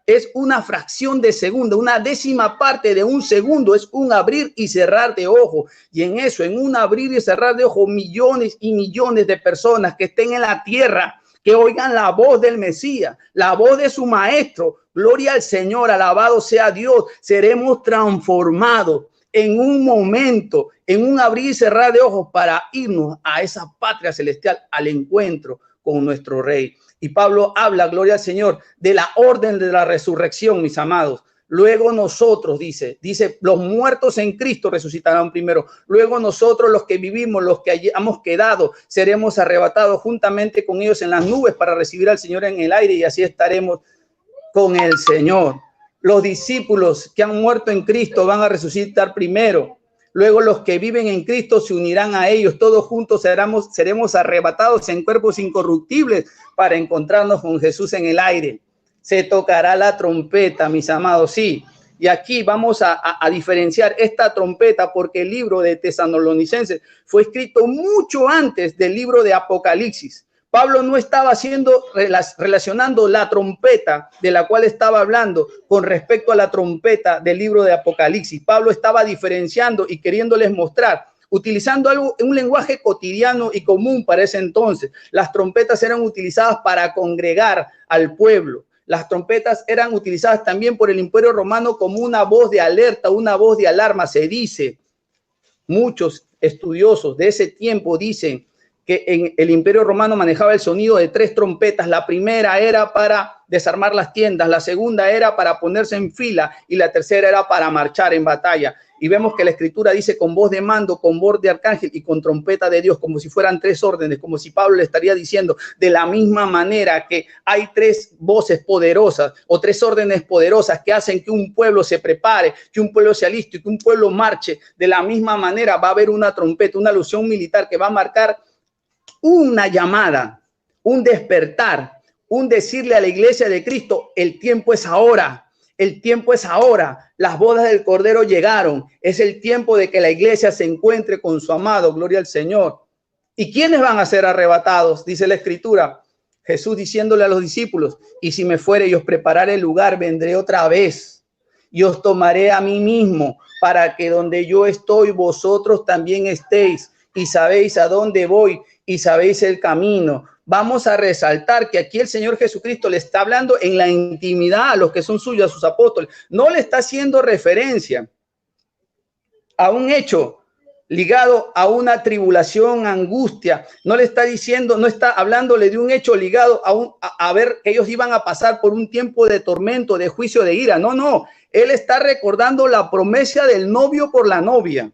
es una fracción de segundo, una décima parte de un segundo, es un abrir y cerrar de ojos. Y en eso, en un abrir y cerrar de ojos, millones y millones de personas que estén en la tierra, que oigan la voz del Mesías, la voz de su maestro. Gloria al Señor, alabado sea Dios. Seremos transformados en un momento, en un abrir y cerrar de ojos para irnos a esa patria celestial, al encuentro con nuestro Rey. Y Pablo habla, gloria al Señor, de la orden de la resurrección, mis amados. luego nosotros, dice, los muertos en Cristo resucitarán primero, luego nosotros los que vivimos, los que hayamos quedado, seremos arrebatados juntamente con ellos en las nubes para recibir al Señor en el aire y así estaremos con el Señor. Los discípulos que han muerto en Cristo van a resucitar primero. Luego los que viven en Cristo se unirán a ellos. Todos juntos seremos arrebatados en cuerpos incorruptibles para encontrarnos con Jesús en el aire. Se tocará la trompeta, mis amados, sí. Y aquí vamos a diferenciar esta trompeta porque el libro de Tesalonicenses fue escrito mucho antes del libro de Apocalipsis. Pablo no estaba relacionando la trompeta de la cual estaba hablando con respecto a la trompeta del libro de Apocalipsis. Pablo estaba diferenciando y queriéndoles mostrar, utilizando un lenguaje cotidiano y común para ese entonces. Las trompetas eran utilizadas para congregar al pueblo. Las trompetas eran utilizadas también por el Imperio Romano como una voz de alerta, una voz de alarma. Se dice, muchos estudiosos de ese tiempo dicen que en el Imperio Romano manejaba el sonido de 3 trompetas. La primera era para desarmar las tiendas, la segunda era para ponerse en fila y la tercera era para marchar en batalla. Y vemos que la Escritura dice con voz de mando, con voz de arcángel y con trompeta de Dios, como si fueran 3 órdenes, como si Pablo le estaría diciendo de la misma manera que hay 3 voces poderosas o 3 órdenes poderosas que hacen que un pueblo se prepare, que un pueblo se aliste y que un pueblo marche. De la misma manera va a haber una trompeta, una alusión militar que va a marcar una llamada, un despertar, un decirle a la iglesia de Cristo, el tiempo es ahora, el tiempo es ahora, las bodas del Cordero llegaron, es el tiempo de que la iglesia se encuentre con su amado, gloria al Señor. ¿Y quiénes van a ser arrebatados? Dice la Escritura, Jesús diciéndole a los discípulos, y si me fuere y os prepararé el lugar, vendré otra vez y os tomaré a mí mismo para que donde yo estoy, vosotros también estéis y sabéis a dónde voy y sabéis el camino. Vamos a resaltar que aquí el Señor Jesucristo le está hablando en la intimidad a los que son suyos, a sus apóstoles. No le está haciendo referencia a un hecho ligado a una tribulación, angustia. No le está diciendo, no está hablándole de un hecho ligado a ver que ellos iban a pasar por un tiempo de tormento, de juicio, de ira. No, no. Él está recordando la promesa del novio por la novia.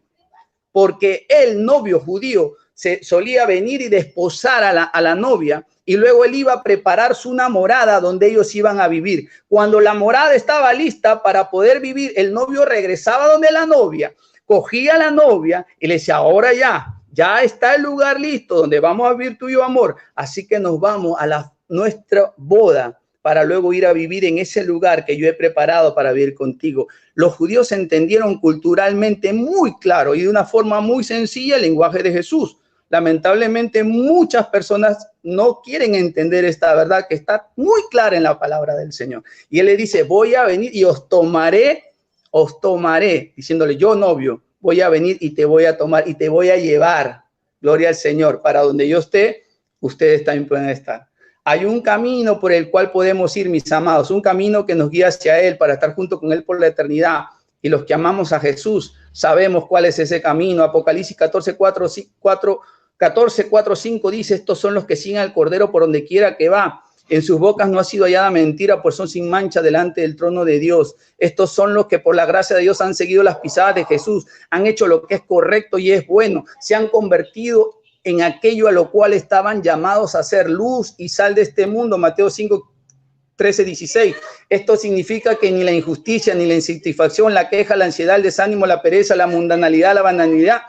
Porque el novio judío se solía venir y desposar a la novia y luego él iba a preparar su morada donde ellos iban a vivir. Cuando la morada estaba lista para poder vivir, el novio regresaba donde la novia, cogía a la novia y le decía, ahora ya está el lugar listo donde vamos a vivir tú y yo, amor. Así que nos vamos a nuestra boda para luego ir a vivir en ese lugar que yo he preparado para vivir contigo. Los judíos entendieron culturalmente muy claro y de una forma muy sencilla el lenguaje de Jesús. Lamentablemente muchas personas no quieren entender esta verdad que está muy clara en la palabra del Señor. Y él le dice, voy a venir y os tomaré, diciéndole, yo novio, voy a venir y te voy a tomar y te voy a llevar, gloria al Señor, para donde yo esté, ustedes también pueden estar. Hay un camino por el cual podemos ir, mis amados, un camino que nos guía hacia Él para estar junto con Él por la eternidad. Y los que amamos a Jesús sabemos cuál es ese camino. Apocalipsis 14:4-5 dice, estos son los que siguen al Cordero por donde quiera que va. En sus bocas no ha sido hallada mentira, pues son sin mancha delante del trono de Dios. Estos son los que por la gracia de Dios han seguido las pisadas de Jesús, han hecho lo que es correcto y es bueno, se han convertido en aquello a lo cual estaban llamados a ser luz y sal de este mundo. Mateo 5:13-16. Esto significa que ni la injusticia, ni la insatisfacción, la queja, la ansiedad, el desánimo, la pereza, la mundanalidad, la banalidad,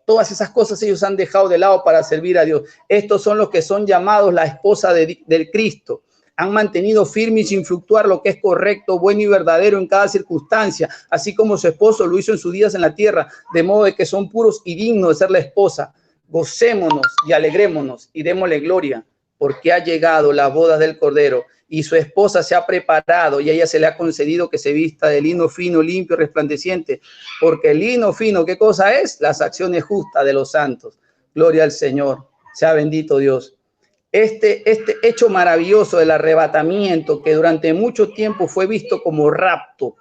todas esas cosas ellos han dejado de lado para servir a Dios. Estos son los que son llamados la esposa del Cristo. Han mantenido firme y sin fluctuar lo que es correcto, bueno y verdadero en cada circunstancia, así como su esposo lo hizo en sus días en la tierra, de modo de que son puros y dignos de ser la esposa. Gocémonos y alegrémonos y démosle gloria, porque ha llegado la boda del Cordero y su esposa se ha preparado y a ella se le ha concedido que se vista de lino fino, limpio, resplandeciente, porque el lino fino, ¿qué cosa es? Las acciones justas de los santos. Gloria al Señor, sea bendito Dios. Este hecho maravilloso del arrebatamiento que durante mucho tiempo fue visto como rapto,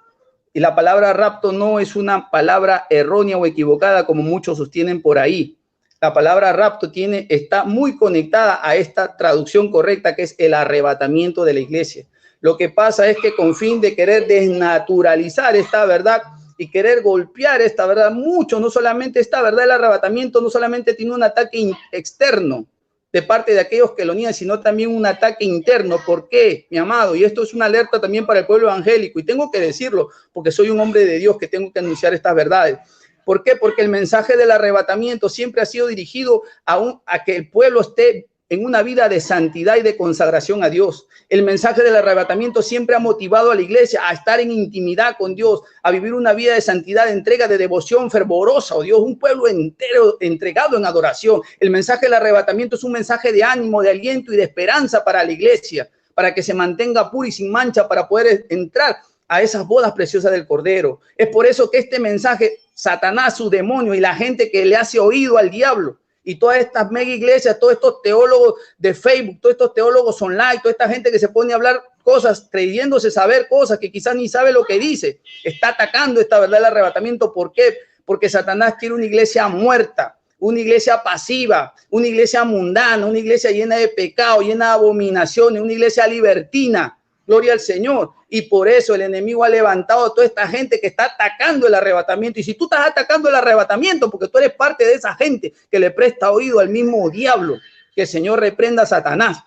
y la palabra rapto no es una palabra errónea o equivocada como muchos sostienen por ahí. La palabra rapto está muy conectada a esta traducción correcta que es el arrebatamiento de la iglesia. Lo que pasa es que con fin de querer desnaturalizar esta verdad y querer golpear esta verdad, mucho, no solamente esta verdad, el arrebatamiento no solamente tiene un ataque externo de parte de aquellos que lo niegan, sino también un ataque interno. ¿Por qué, mi amado? Y esto es una alerta también para el pueblo evangélico, y tengo que decirlo, porque soy un hombre de Dios que tengo que anunciar estas verdades. ¿Por qué? Porque el mensaje del arrebatamiento siempre ha sido dirigido a que el pueblo esté en una vida de santidad y de consagración a Dios. El mensaje del arrebatamiento siempre ha motivado a la iglesia a estar en intimidad con Dios, a vivir una vida de santidad, de entrega, de devoción fervorosa, oh Dios, un pueblo entero entregado en adoración. El mensaje del arrebatamiento es un mensaje de ánimo, de aliento y de esperanza para la iglesia, para que se mantenga pura y sin mancha, para poder entrar a esas bodas preciosas del Cordero. Es por eso que este mensaje, Satanás, su demonio y la gente que le hace oído al diablo, y todas estas mega iglesias, todos estos teólogos de Facebook, todos estos teólogos online, toda esta gente que se pone a hablar cosas, creyéndose saber cosas que quizás ni sabe lo que dice, está atacando esta verdad del arrebatamiento. ¿Por qué? Porque Satanás quiere una iglesia muerta, una iglesia pasiva, una iglesia mundana, una iglesia llena de pecado, llena de abominaciones, una iglesia libertina. Gloria al Señor. Y por eso el enemigo ha levantado a toda esta gente que está atacando el arrebatamiento. Y si tú estás atacando el arrebatamiento, porque tú eres parte de esa gente que le presta oído al mismo diablo, que el Señor reprenda a Satanás.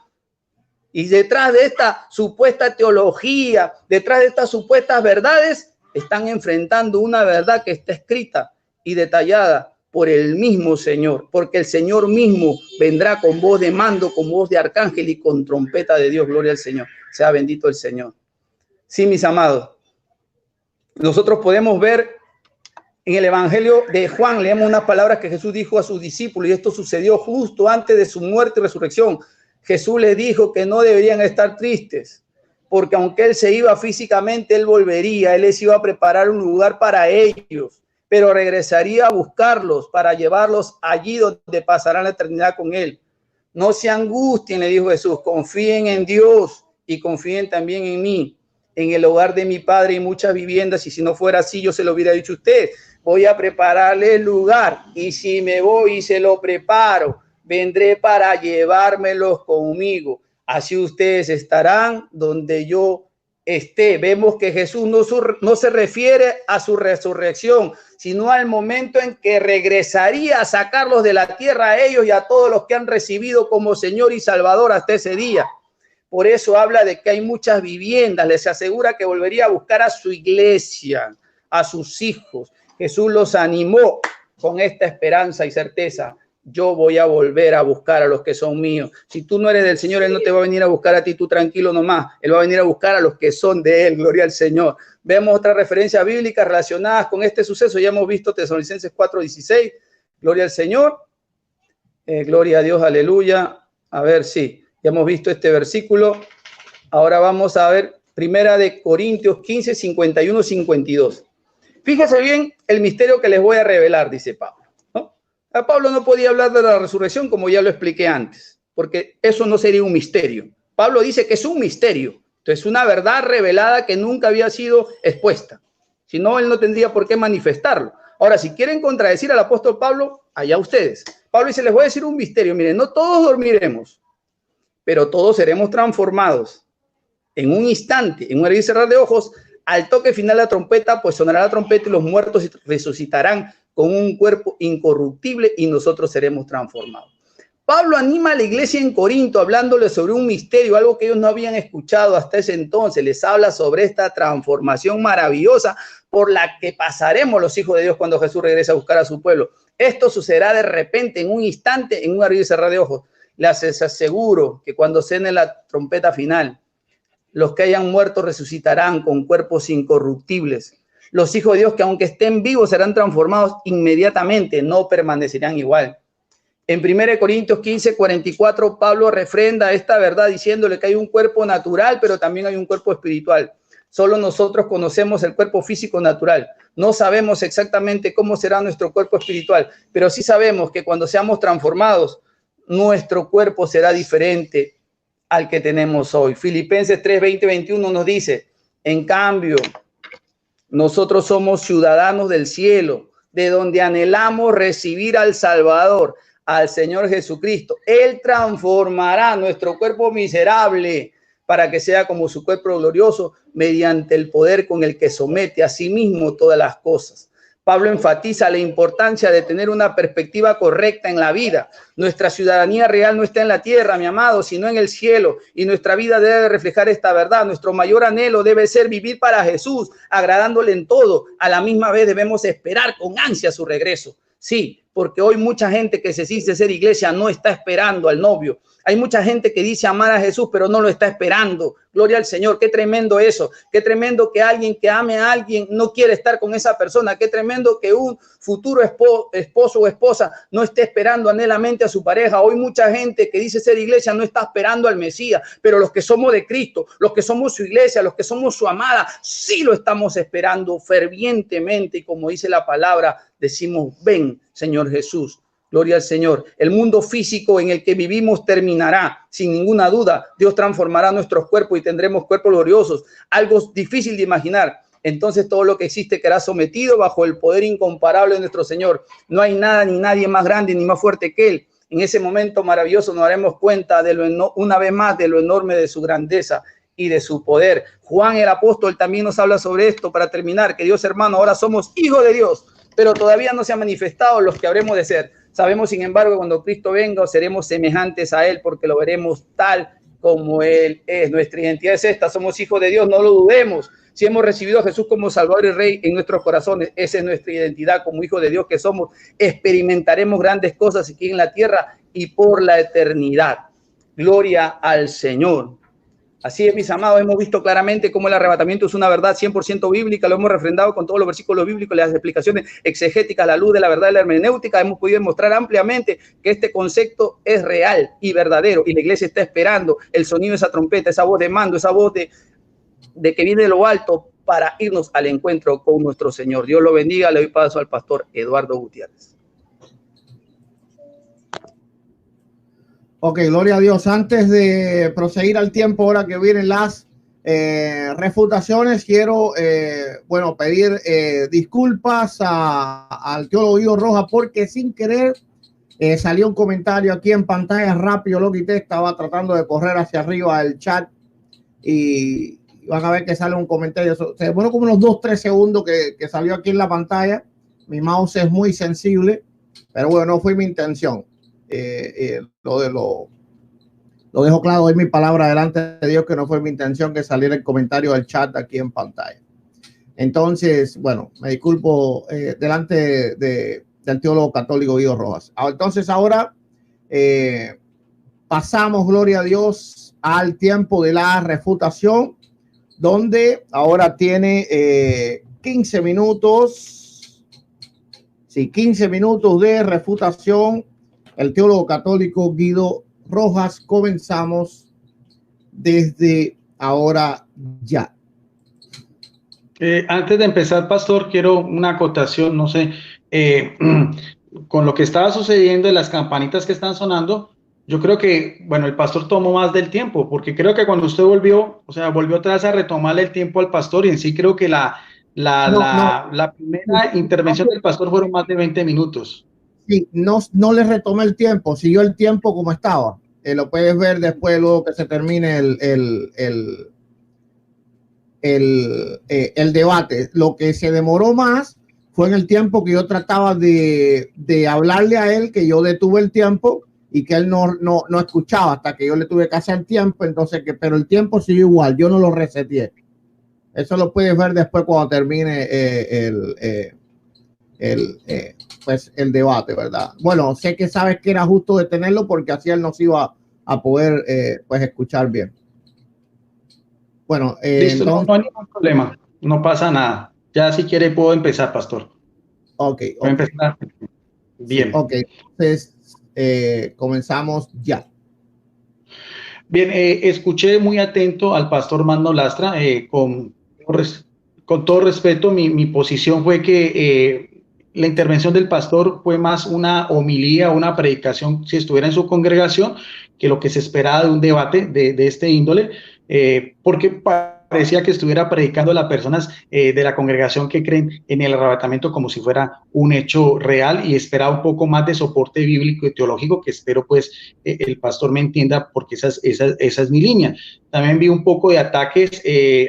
Y detrás de esta supuesta teología, detrás de estas supuestas verdades, están enfrentando una verdad que está escrita y detallada por el mismo Señor, porque el Señor mismo vendrá con voz de mando, con voz de arcángel y con trompeta de Dios. Gloria al Señor. Sea bendito el Señor. Sí, mis amados, nosotros podemos ver en el Evangelio de Juan, leemos unas palabras que Jesús dijo a sus discípulos, y esto sucedió justo antes de su muerte y resurrección. Jesús les dijo que no deberían estar tristes, porque aunque Él se iba físicamente, Él volvería, Él les iba a preparar un lugar para ellos, pero regresaría a buscarlos para llevarlos allí donde pasarán la eternidad con Él. No se angustien, le dijo Jesús, confíen en Dios y confíen también en mí. En el hogar de mi Padre hay muchas viviendas, y si no fuera así, yo se lo hubiera dicho a usted. Voy a prepararle el lugar, y si me voy y se lo preparo, vendré para llevármelos conmigo. Así ustedes estarán donde yo esté. Vemos que Jesús no se refiere a su resurrección, sino al momento en que regresaría a sacarlos de la tierra a ellos y a todos los que han recibido como Señor y Salvador hasta ese día. Por eso habla de que hay muchas viviendas, les asegura que volvería a buscar a su iglesia, a sus hijos. Jesús los animó con esta esperanza y certeza. Yo voy a volver a buscar a los que son míos. Si tú no eres del Señor, Él no te va a venir a buscar a ti, tú tranquilo nomás. Él va a venir a buscar a los que son de Él. Gloria al Señor. Vemos otras referencias bíblicas relacionadas con este suceso. Ya hemos visto Tesalonicenses 4:16. Gloria al Señor. Gloria a Dios, aleluya. A ver, sí, ya hemos visto este versículo. Ahora vamos a ver Primera de Corintios 15, 51, 52. Fíjese bien el misterio que les voy a revelar, dice Pablo. Pablo no podía hablar de la resurrección, como ya lo expliqué antes, porque eso no sería un misterio. Pablo dice que es un misterio, entonces una verdad revelada que nunca había sido expuesta. Si no, él no tendría por qué manifestarlo. Ahora, si quieren contradecir al apóstol Pablo, allá ustedes. Pablo dice, les voy a decir un misterio. Miren, no todos dormiremos, pero todos seremos transformados en un instante, en un abrir y cerrar de ojos. Al toque final de la trompeta, pues sonará la trompeta y los muertos resucitarán con un cuerpo incorruptible y nosotros seremos transformados. Pablo anima a la iglesia en Corinto hablándoles sobre un misterio, algo que ellos no habían escuchado hasta ese entonces. Les habla sobre esta transformación maravillosa por la que pasaremos los hijos de Dios cuando Jesús regrese a buscar a su pueblo. Esto sucederá de repente, en un instante, en un abrir y cerrar de ojos. Les aseguro que cuando suene la trompeta final, los que hayan muerto resucitarán con cuerpos incorruptibles. Los hijos de Dios que aunque estén vivos serán transformados inmediatamente, no permanecerán igual. En 1 Corintios 15, 44, Pablo refrenda esta verdad diciéndole que hay un cuerpo natural, pero también hay un cuerpo espiritual. Solo nosotros conocemos el cuerpo físico natural. No sabemos exactamente cómo será nuestro cuerpo espiritual, pero sí sabemos que cuando seamos transformados, nuestro cuerpo será diferente al que tenemos hoy. Filipenses 3, 20, 21 nos dice, en cambio, nosotros somos ciudadanos del cielo, de donde anhelamos recibir al Salvador, al Señor Jesucristo. Él transformará nuestro cuerpo miserable para que sea como su cuerpo glorioso, mediante el poder con el que somete a sí mismo todas las cosas. Pablo enfatiza la importancia de tener una perspectiva correcta en la vida. Nuestra ciudadanía real no está en la tierra, mi amado, sino en el cielo, y nuestra vida debe reflejar esta verdad. Nuestro mayor anhelo debe ser vivir para Jesús, agradándole en todo. A la misma vez debemos esperar con ansia su regreso. Sí, porque hoy mucha gente que se dice ser iglesia no está esperando al novio. Hay mucha gente que dice amar a Jesús, pero no lo está esperando. Gloria al Señor. Qué tremendo eso. Qué tremendo que alguien que ame a alguien no quiere estar con esa persona. Qué tremendo que un futuro esposo o esposa no esté esperando anhelamente a su pareja. Hoy mucha gente que dice ser iglesia no está esperando al Mesías, pero los que somos de Cristo, los que somos su iglesia, los que somos su amada, sí lo estamos esperando fervientemente. Y como dice la palabra, decimos, ven, Señor Jesús. Gloria al Señor. El mundo físico en el que vivimos terminará, sin ninguna duda. Dios transformará nuestros cuerpos y tendremos cuerpos gloriosos. Algo difícil de imaginar. Entonces todo lo que existe quedará sometido bajo el poder incomparable de nuestro Señor. No hay nada ni nadie más grande ni más fuerte que Él. En ese momento maravilloso nos daremos cuenta una vez más de lo enorme de su grandeza y de su poder. Juan el apóstol también nos habla sobre esto para terminar, que Dios, hermano, ahora somos hijos de Dios, pero todavía no se han manifestado los que habremos de ser. Sabemos, sin embargo, que cuando Cristo venga seremos semejantes a Él porque lo veremos tal como Él es. Nuestra identidad es esta, somos hijos de Dios, no lo dudemos. Si hemos recibido a Jesús como Salvador y Rey en nuestros corazones, esa es nuestra identidad como hijos de Dios que somos. Experimentaremos grandes cosas aquí en la tierra y por la eternidad. Gloria al Señor. Así es, mis amados, hemos visto claramente cómo el arrebatamiento es una verdad 100% bíblica, lo hemos refrendado con todos los versículos bíblicos, las explicaciones exegéticas a la luz de la verdad de la hermenéutica, hemos podido demostrar ampliamente que este concepto es real y verdadero, y la iglesia está esperando el sonido de esa trompeta, esa voz de mando, esa voz de que viene de lo alto para irnos al encuentro con nuestro Señor. Dios lo bendiga. Le doy paso al pastor Eduardo Gutiérrez. Ok, gloria a Dios. Antes de proseguir al tiempo, ahora que vienen las refutaciones, quiero pedir disculpas al teólogo Guido Rojas porque sin querer salió un comentario aquí en pantalla rápido, lo quité, estaba tratando de correr hacia arriba el chat y van a ver que sale un comentario. Se demoró como unos 2-3 segundos que salió aquí en la pantalla. Mi mouse es muy sensible, pero bueno, no fue mi intención. Lo dejo claro, doy mi palabra delante de Dios que no fue mi intención que saliera el comentario del chat aquí en pantalla. Entonces, bueno, me disculpo delante del teólogo católico Guido Rojas. Entonces ahora pasamos, gloria a Dios, al tiempo de la refutación, donde ahora tiene 15 minutos, sí, 15 minutos de refutación el teólogo católico Guido Rojas. Comenzamos desde ahora ya. Antes de empezar, pastor, quiero una acotación, no sé, con lo que estaba sucediendo, las campanitas que están sonando, yo creo que, bueno, el pastor tomó más del tiempo, porque creo que cuando usted volvió otra vez a retomarle el tiempo al pastor, y en sí creo que la primera intervención del pastor fueron más de 20 minutos. Sí, no le retomé el tiempo, siguió el tiempo como estaba. Lo puedes ver después, luego que se termine el debate. Lo que se demoró más fue en el tiempo que yo trataba de hablarle a él, que yo detuve el tiempo y que él no escuchaba hasta que yo le tuve que hacer tiempo. Entonces, pero el tiempo siguió igual, yo no lo reseteé. Eso lo puedes ver después cuando termine el debate, ¿verdad? Bueno, sé que sabes que era justo detenerlo porque así él nos iba a poder escuchar bien. Bueno, listo, entonces, no hay ningún problema, no pasa nada. Ya si quiere puedo empezar, pastor. Ok. Empezar. Bien. Sí, ok, entonces comenzamos ya. Bien, escuché muy atento al pastor Magno Lastra. Con todo respeto, mi posición fue que la intervención del pastor fue más una homilía, una predicación, si estuviera en su congregación, que lo que se esperaba de un debate de este índole, porque para parecía que estuviera predicando a las personas de la congregación que creen en el arrebatamiento como si fuera un hecho real, y esperaba un poco más de soporte bíblico y teológico, que espero pues el pastor me entienda, porque esa es mi línea. También vi un poco de ataques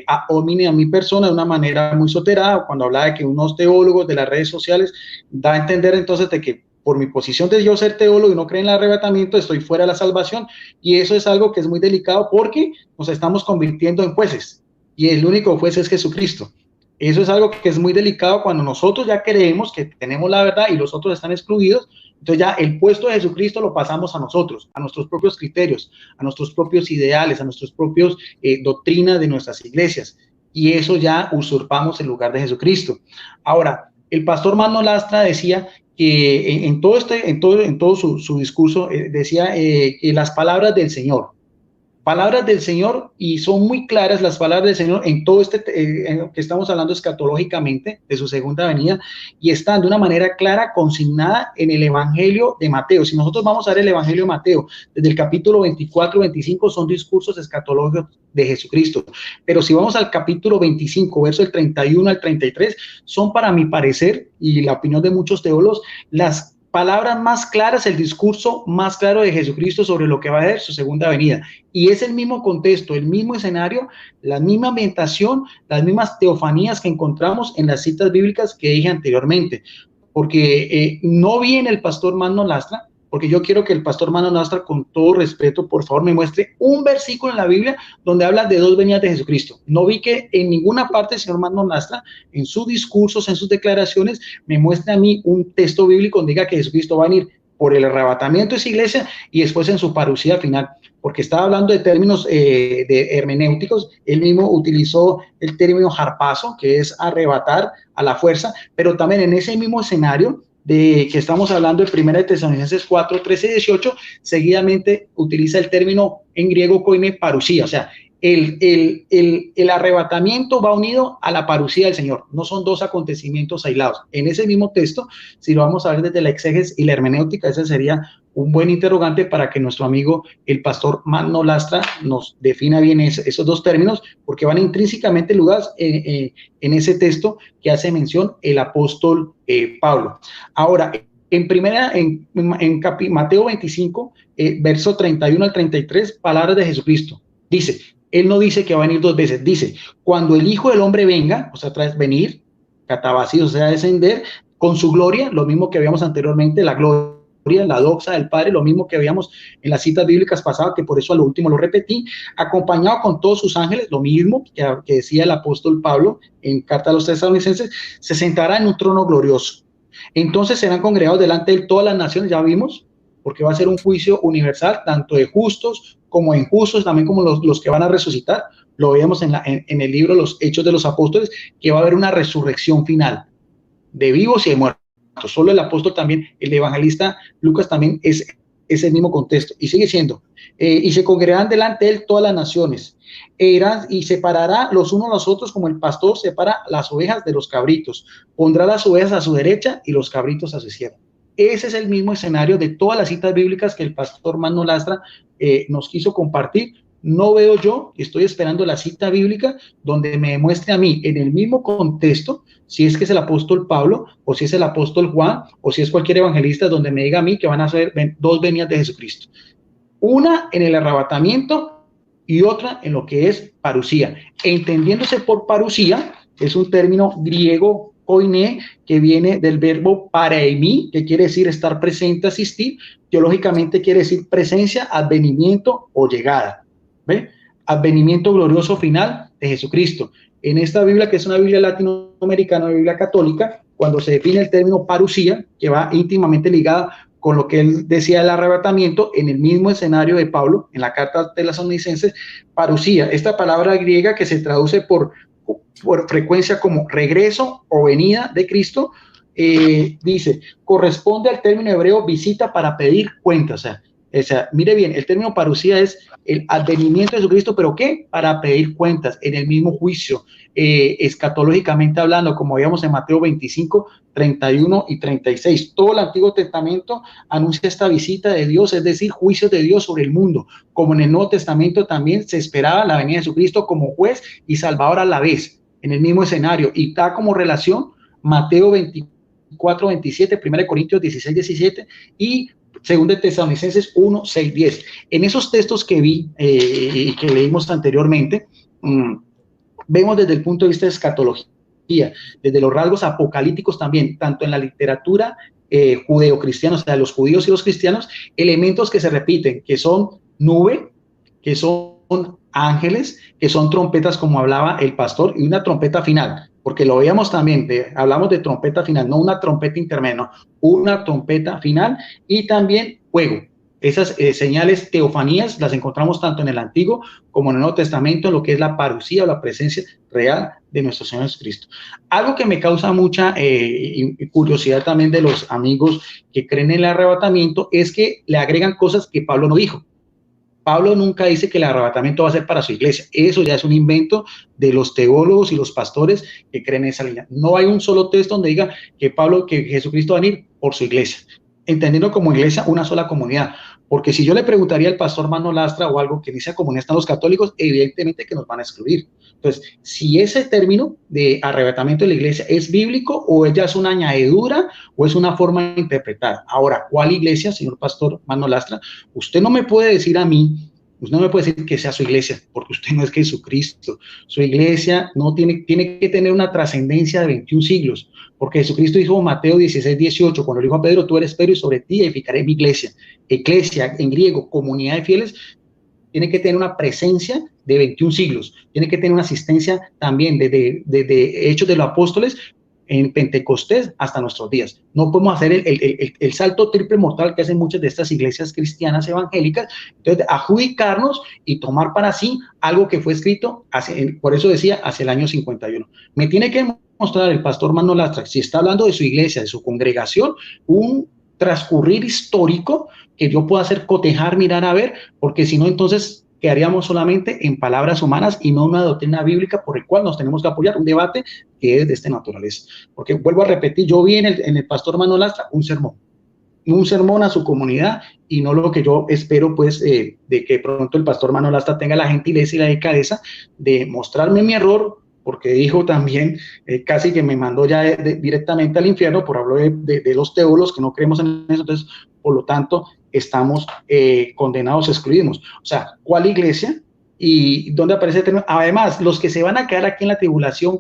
a hominem a mi persona de una manera muy soterada, cuando hablaba de que unos teólogos de las redes sociales da a entender entonces de que por mi posición de yo ser teólogo y no creer en el arrebatamiento, estoy fuera de la salvación, y eso es algo que es muy delicado porque nos estamos convirtiendo en jueces, y el único juez es Jesucristo. Eso es algo que es muy delicado cuando nosotros ya creemos que tenemos la verdad y los otros están excluidos. Entonces ya el puesto de Jesucristo lo pasamos a nosotros, a nuestros propios criterios, a nuestros propios ideales, a nuestros propios doctrinas de nuestras iglesias, y eso ya usurpamos el lugar de Jesucristo. Ahora, el pastor Magno Lastra decía que en todo su discurso decía que las palabras del Señor, y son muy claras las palabras del Señor en todo que estamos hablando escatológicamente de su segunda venida, y están de una manera clara consignada en el Evangelio de Mateo. Si nosotros vamos a ver el Evangelio de Mateo, desde el capítulo 24, 25 son discursos escatológicos de Jesucristo, pero si vamos al capítulo 25, verso del 31 al 33, son, para mi parecer y la opinión de muchos teólogos, las palabras más claras, el discurso más claro de Jesucristo sobre lo que va a ser su segunda venida. Y es el mismo contexto, el mismo escenario, la misma ambientación, las mismas teofanías que encontramos en las citas bíblicas que dije anteriormente. Porque no vi en el pastor Magno Lastra, porque yo quiero que el pastor Magno Lastra, con todo respeto, por favor, me muestre un versículo en la Biblia donde habla de dos venidas de Jesucristo. No vi que en ninguna parte el señor Magno Lastra, en sus discursos, en sus declaraciones, me muestre a mí un texto bíblico donde diga que Jesucristo va a venir por el arrebatamiento de esa iglesia y después en su parucía final, porque estaba hablando de términos de hermenéuticos. Él mismo utilizó el término harpazo, que es arrebatar a la fuerza, pero también en ese mismo escenario de que estamos hablando de 1 Tesalonicenses 4, 13 y 18, seguidamente utiliza el término en griego koine parusía, o sea, el arrebatamiento va unido a la parucía del Señor, no son dos acontecimientos aislados. En ese mismo texto, si lo vamos a ver desde la exégesis y la hermenéutica, ese sería un buen interrogante para que nuestro amigo el pastor Magno Lastra nos defina bien esos dos términos, porque van intrínsecamente ligados en ese texto que hace mención el apóstol Pablo. Ahora, en Mateo 25, verso 31 al 33, palabras de Jesucristo. Dice, él no dice que va a venir dos veces, dice, cuando el Hijo del Hombre venga, o sea, tras venir, catabasí, o sea, descender, con su gloria, lo mismo que veíamos anteriormente, la gloria, la doxa del Padre, lo mismo que veíamos en las citas bíblicas pasadas, que por eso a lo último lo repetí, acompañado con todos sus ángeles, lo mismo que decía el apóstol Pablo en carta a los Tesalonicenses, se sentará en un trono glorioso. Entonces serán congregados delante de él todas las naciones, ya vimos, porque va a ser un juicio universal, tanto de justos como de injustos, también como los que van a resucitar. Lo veíamos en el libro Los Hechos de los Apóstoles, que va a haber una resurrección final de vivos y de muertos. Solo el apóstol también, el evangelista Lucas también es el mismo contexto. Y sigue siendo, y se congregarán delante de él todas las naciones, y separará los unos a los otros como el pastor separa las ovejas de los cabritos. Pondrá las ovejas a su derecha y los cabritos a su izquierda. Ese es el mismo escenario de todas las citas bíblicas que el pastor Magno Lastra nos quiso compartir. No veo yo, estoy esperando la cita bíblica donde me demuestre a mí en el mismo contexto, si es que es el apóstol Pablo, o si es el apóstol Juan, o si es cualquier evangelista, donde me diga a mí que van a ser dos venidas de Jesucristo. Una en el arrebatamiento y otra en lo que es parusía. Entendiéndose por parusía, es un término griego koine, que viene del verbo pareimi, que quiere decir estar presente, asistir. Teológicamente quiere decir presencia, advenimiento o llegada. ¿Ve? Advenimiento glorioso final de Jesucristo. En esta Biblia, que es una Biblia latinoamericana, una Biblia católica, cuando se define el término parusía, que va íntimamente ligada con lo que él decía del arrebatamiento, en el mismo escenario de Pablo, en la carta de las Tesalonicenses, parusía, esta palabra griega que se traduce por frecuencia como regreso o venida de Cristo, dice, corresponde al término hebreo visita para pedir cuenta, o sea, O sea, mire bien, el término parucía es el advenimiento de Jesucristo, ¿pero qué? Para pedir cuentas en el mismo juicio, escatológicamente hablando, como veíamos en Mateo 25, 31 y 36. Todo el Antiguo Testamento anuncia esta visita de Dios, es decir, juicios de Dios sobre el mundo, como en el Nuevo Testamento también se esperaba la venida de Jesucristo como juez y salvador a la vez, en el mismo escenario, y da como relación Mateo 24, 27, 1 Corintios 16, 17 y 2 Tesalonicenses 1, 6, 10. En esos textos que vi y que leímos anteriormente, vemos desde el punto de vista de escatología, desde los rasgos apocalípticos también, tanto en la literatura judeo-cristiana, o sea, los judíos y los cristianos, elementos que se repiten, que son nube, que son ángeles, que son trompetas, como hablaba el pastor, y una trompeta final, porque lo veíamos también, hablamos de trompeta final, no una trompeta intermedia, no, una trompeta final, y también fuego. Esas señales teofanías las encontramos tanto en el Antiguo como en el Nuevo Testamento, en lo que es la parucía o la presencia real de nuestro Señor Jesucristo. Algo que me causa mucha curiosidad también de los amigos que creen en el arrebatamiento es que le agregan cosas que Pablo no dijo. Pablo nunca dice que el arrebatamiento va a ser para su iglesia. Eso ya es un invento de los teólogos y los pastores que creen en esa línea. No hay un solo texto donde diga que Jesucristo va a venir por su iglesia, entendiendo como iglesia una sola comunidad. Porque si yo le preguntaría al pastor Mano Lastra o algo que dice comunidad están los católicos, evidentemente que nos van a excluir. Entonces, si ese término de arrebatamiento de la iglesia es bíblico o ella es una añadidura o es una forma de interpretar. Ahora, ¿cuál iglesia, señor pastor Mano Lastra? Usted no me puede decir a mí, usted no me puede decir que sea su iglesia, porque usted no es Jesucristo. Su iglesia no tiene que tener una trascendencia de 21 siglos, porque Jesucristo dijo en Mateo 16, 18, cuando le dijo a Pedro, tú eres Pedro y sobre ti edificaré mi iglesia. Eclesia, en griego, comunidad de fieles, tiene que tener una presencia de 21 siglos, tiene que tener una asistencia también de Hechos de los Apóstoles, en Pentecostés hasta nuestros días. No podemos hacer el salto triple mortal que hacen muchas de estas iglesias cristianas evangélicas, entonces adjudicarnos y tomar para sí algo que fue escrito, por eso decía, hacia el año 51. Me tiene que mostrar el pastor Mano Lastra, si está hablando de su iglesia, de su congregación, un transcurrir histórico que yo pueda hacer cotejar, mirar a ver, porque si no, entonces quedaríamos solamente en palabras humanas y no una doctrina bíblica por el cual nos tenemos que apoyar, un debate que es de esta naturaleza. Porque vuelvo a repetir, yo vi en el pastor Mano Lastra un sermón a su comunidad y no lo que yo espero, pues, de que pronto el pastor Mano Lastra tenga la gentileza y la delicadeza de mostrarme mi error, porque dijo también, casi que me mandó ya directamente al infierno por hablar de los teólogos que no creemos en eso. Entonces, por lo tanto, estamos condenados, excluidos. O sea, ¿cuál iglesia? ¿Y dónde aparece el término? Además, los que se van a quedar aquí en la tribulación,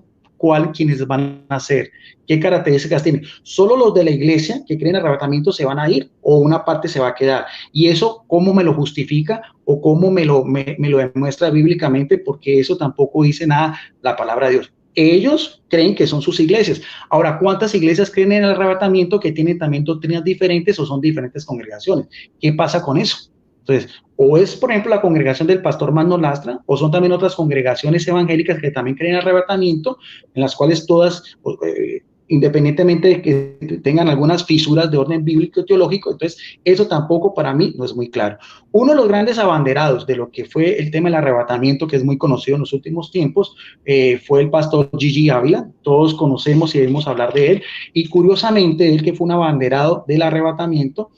¿quiénes van a ser? ¿Qué características tienen? ¿Solo los de la iglesia que creen en arrebatamiento se van a ir o una parte se va a quedar? Y eso, ¿cómo me lo justifica o cómo me lo demuestra bíblicamente? Porque eso tampoco dice nada la palabra de Dios. Ellos creen que son sus iglesias. Ahora, ¿cuántas iglesias creen en el arrebatamiento que tienen también doctrinas diferentes o son diferentes congregaciones? ¿Qué pasa con eso? Entonces, o es, por ejemplo, la congregación del pastor Mano Lastra, o son también otras congregaciones evangélicas que también creen en el arrebatamiento, en las cuales todas, independientemente de que tengan algunas fisuras de orden bíblico teológico, entonces eso tampoco para mí no es muy claro. Uno de los grandes abanderados de lo que fue el tema del arrebatamiento, que es muy conocido en los últimos tiempos, fue el pastor Gigi Ávila. Todos conocemos y debemos hablar de él, y curiosamente él, que fue un abanderado del arrebatamiento,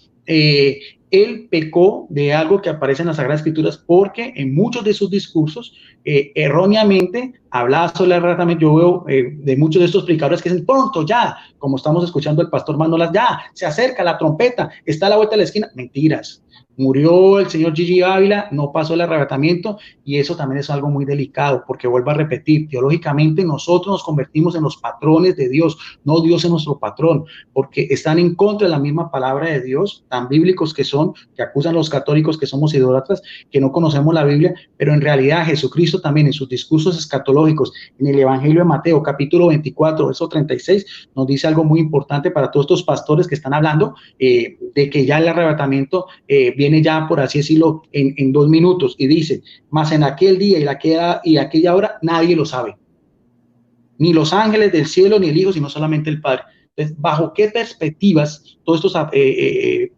él pecó de algo que aparece en las Sagradas Escrituras, porque en muchos de sus discursos erróneamente hablaba sobre el arrebatamiento. Yo veo de muchos de estos predicadores que dicen, pronto ya, como estamos escuchando el pastor Mano Lastra, ya, se acerca la trompeta, está a la vuelta de la esquina. Mentiras. Murió el señor Gigi Ávila, no pasó el arrebatamiento, y eso también es algo muy delicado, porque vuelvo a repetir, teológicamente nosotros nos convertimos en los patrones de Dios, no Dios es nuestro patrón, porque están en contra de la misma palabra de Dios, tan bíblicos que son, que acusan a los católicos que somos idólatras, que no conocemos la Biblia, pero en realidad Jesucristo también en sus discursos escatológicos, en el Evangelio de Mateo, capítulo 24, verso 36, nos dice algo muy importante para todos estos pastores que están hablando de que ya el arrebatamiento viene ya, por así decirlo, en 2 minutos, y dice, mas en aquel día y aquella hora nadie lo sabe, ni los ángeles del cielo, ni el Hijo, sino solamente el Padre. Entonces, ¿bajo qué perspectivas todos estos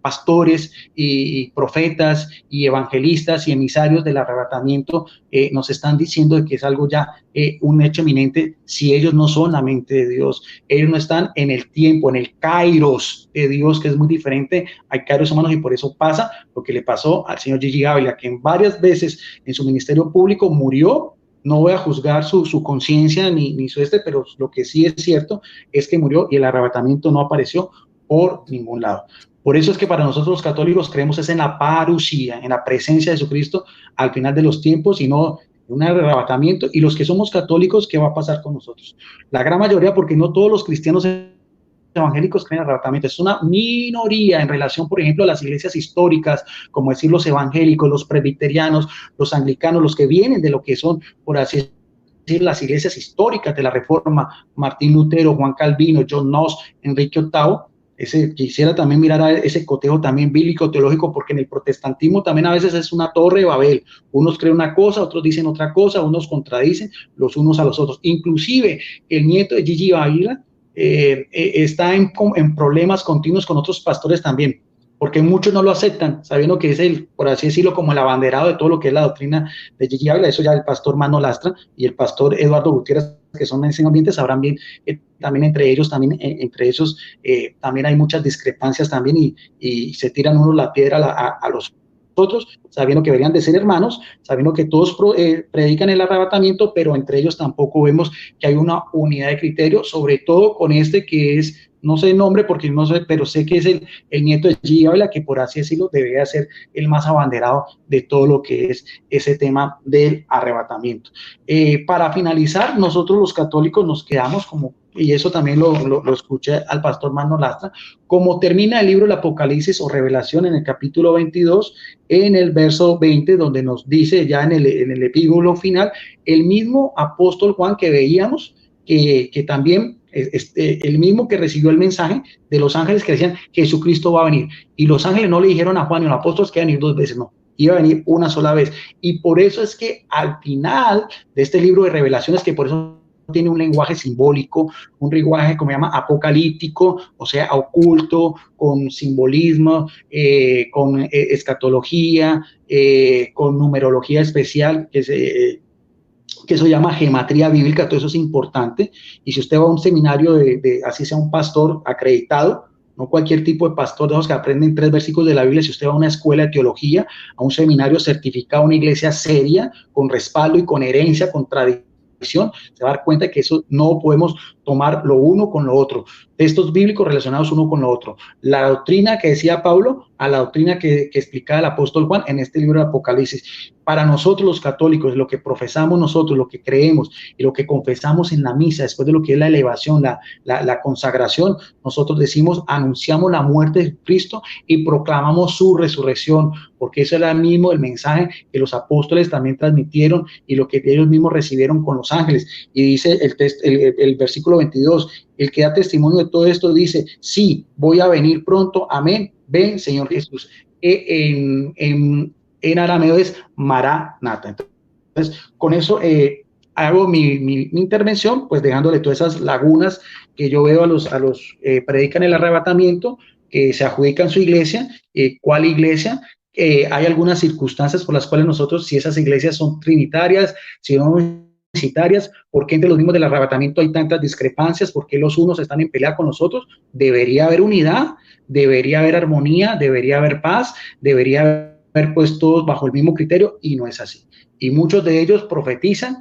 pastores y profetas y evangelistas y emisarios del arrebatamiento nos están diciendo de que es algo ya un hecho eminente, si ellos no son la mente de Dios? Ellos no están en el tiempo, en el kairos de Dios, que es muy diferente. Hay kairos humanos y por eso pasa lo que le pasó al señor Gigi Ávila, que en varias veces en su ministerio público murió. No voy a juzgar su conciencia ni su pero lo que sí es cierto es que murió y el arrebatamiento no apareció por ningún lado. Por eso es que para nosotros los católicos creemos es en la parusía, en la presencia de Jesucristo al final de los tiempos y no en un arrebatamiento. Y los que somos católicos, ¿qué va a pasar con nosotros? La gran mayoría, porque no todos los cristianos evangélicos creen en el arrebatamiento, es una minoría en relación, por ejemplo, a las iglesias históricas, como decir los evangélicos, los presbiterianos, los anglicanos, los que vienen de lo que son, por así decir, las iglesias históricas de la Reforma, Martín Lutero, Juan Calvino, John Knox, Enrique VIII. Quisiera también mirar a ese cotejo también bíblico, teológico, porque en el protestantismo también a veces es una torre de Babel. Unos creen una cosa, otros dicen otra cosa, unos contradicen los unos a los otros. Inclusive el nieto de Gigi Ávila está en problemas continuos con otros pastores también, porque muchos no lo aceptan, sabiendo que es el, por así decirlo, como el abanderado de todo lo que es la doctrina de Gigi Ávila. Eso ya el pastor Mano Lastra y el pastor Eduardo Gutiérrez, que son en ese ambiente, sabrán bien. También entre ellos, también hay muchas discrepancias también y se tiran unos la piedra a los otros, sabiendo que deberían de ser hermanos, sabiendo que todos predican el arrebatamiento, pero entre ellos tampoco vemos que hay una unidad de criterio, sobre todo con este que es, no sé el nombre porque no sé, pero sé que es el nieto de Gigi Ávila, que por así decirlo debería ser el más abanderado de todo lo que es ese tema del arrebatamiento. Para finalizar, nosotros los católicos nos quedamos como, y eso también lo escuché al pastor Mano Lastra, como termina el libro del Apocalipsis o Revelación en el capítulo 22, en el verso 20, donde nos dice ya en el epílogo final, el mismo apóstol Juan que veíamos, que también el mismo que recibió el mensaje de los ángeles que decían que Jesucristo va a venir. Y los ángeles no le dijeron a Juan y a los apóstoles que iba a venir 2 veces, no, iba a venir una sola vez. Y por eso es que al final de este libro de Revelaciones, que por eso tiene un lenguaje simbólico, un lenguaje como se llama apocalíptico, o sea, oculto, con simbolismo, con escatología, con numerología especial, que eso llama gematría bíblica. Todo eso es importante. Y si usted va a un seminario así sea un pastor acreditado, no cualquier tipo de pastor de esos que aprenden 3 versículos de la Biblia, si usted va a una escuela de teología, a un seminario certificado, una iglesia seria, con respaldo y con herencia, con tradición, se va a dar cuenta de que eso no podemos tomar lo uno con lo otro, textos bíblicos relacionados uno con lo otro, la doctrina que decía Pablo a la doctrina que explicaba el apóstol Juan en este libro de Apocalipsis. Para nosotros los católicos, lo que profesamos nosotros, lo que creemos y lo que confesamos en la misa, después de lo que es la elevación, la consagración, nosotros decimos, anunciamos la muerte de Cristo y proclamamos su resurrección, porque eso era mismo el mensaje que los apóstoles también transmitieron y lo que ellos mismos recibieron con los ángeles. Y dice el versículo 22, el que da testimonio de todo esto dice, sí, voy a venir pronto, amén, ven Señor Jesús. En arameo es Maranata. Entonces, con eso hago mi intervención, pues dejándole todas esas lagunas que yo veo a los predican el arrebatamiento, que se adjudican su iglesia. ¿Cuál iglesia? Hay algunas circunstancias por las cuales nosotros, si esas iglesias son trinitarias, si no unicitarias, ¿por qué entre los mismos del arrebatamiento hay tantas discrepancias? ¿Por qué los unos están en pelea con los otros? Debería haber unidad, debería haber armonía, debería haber paz, debería haber pues todos bajo el mismo criterio, y no es así. Y muchos de ellos profetizan,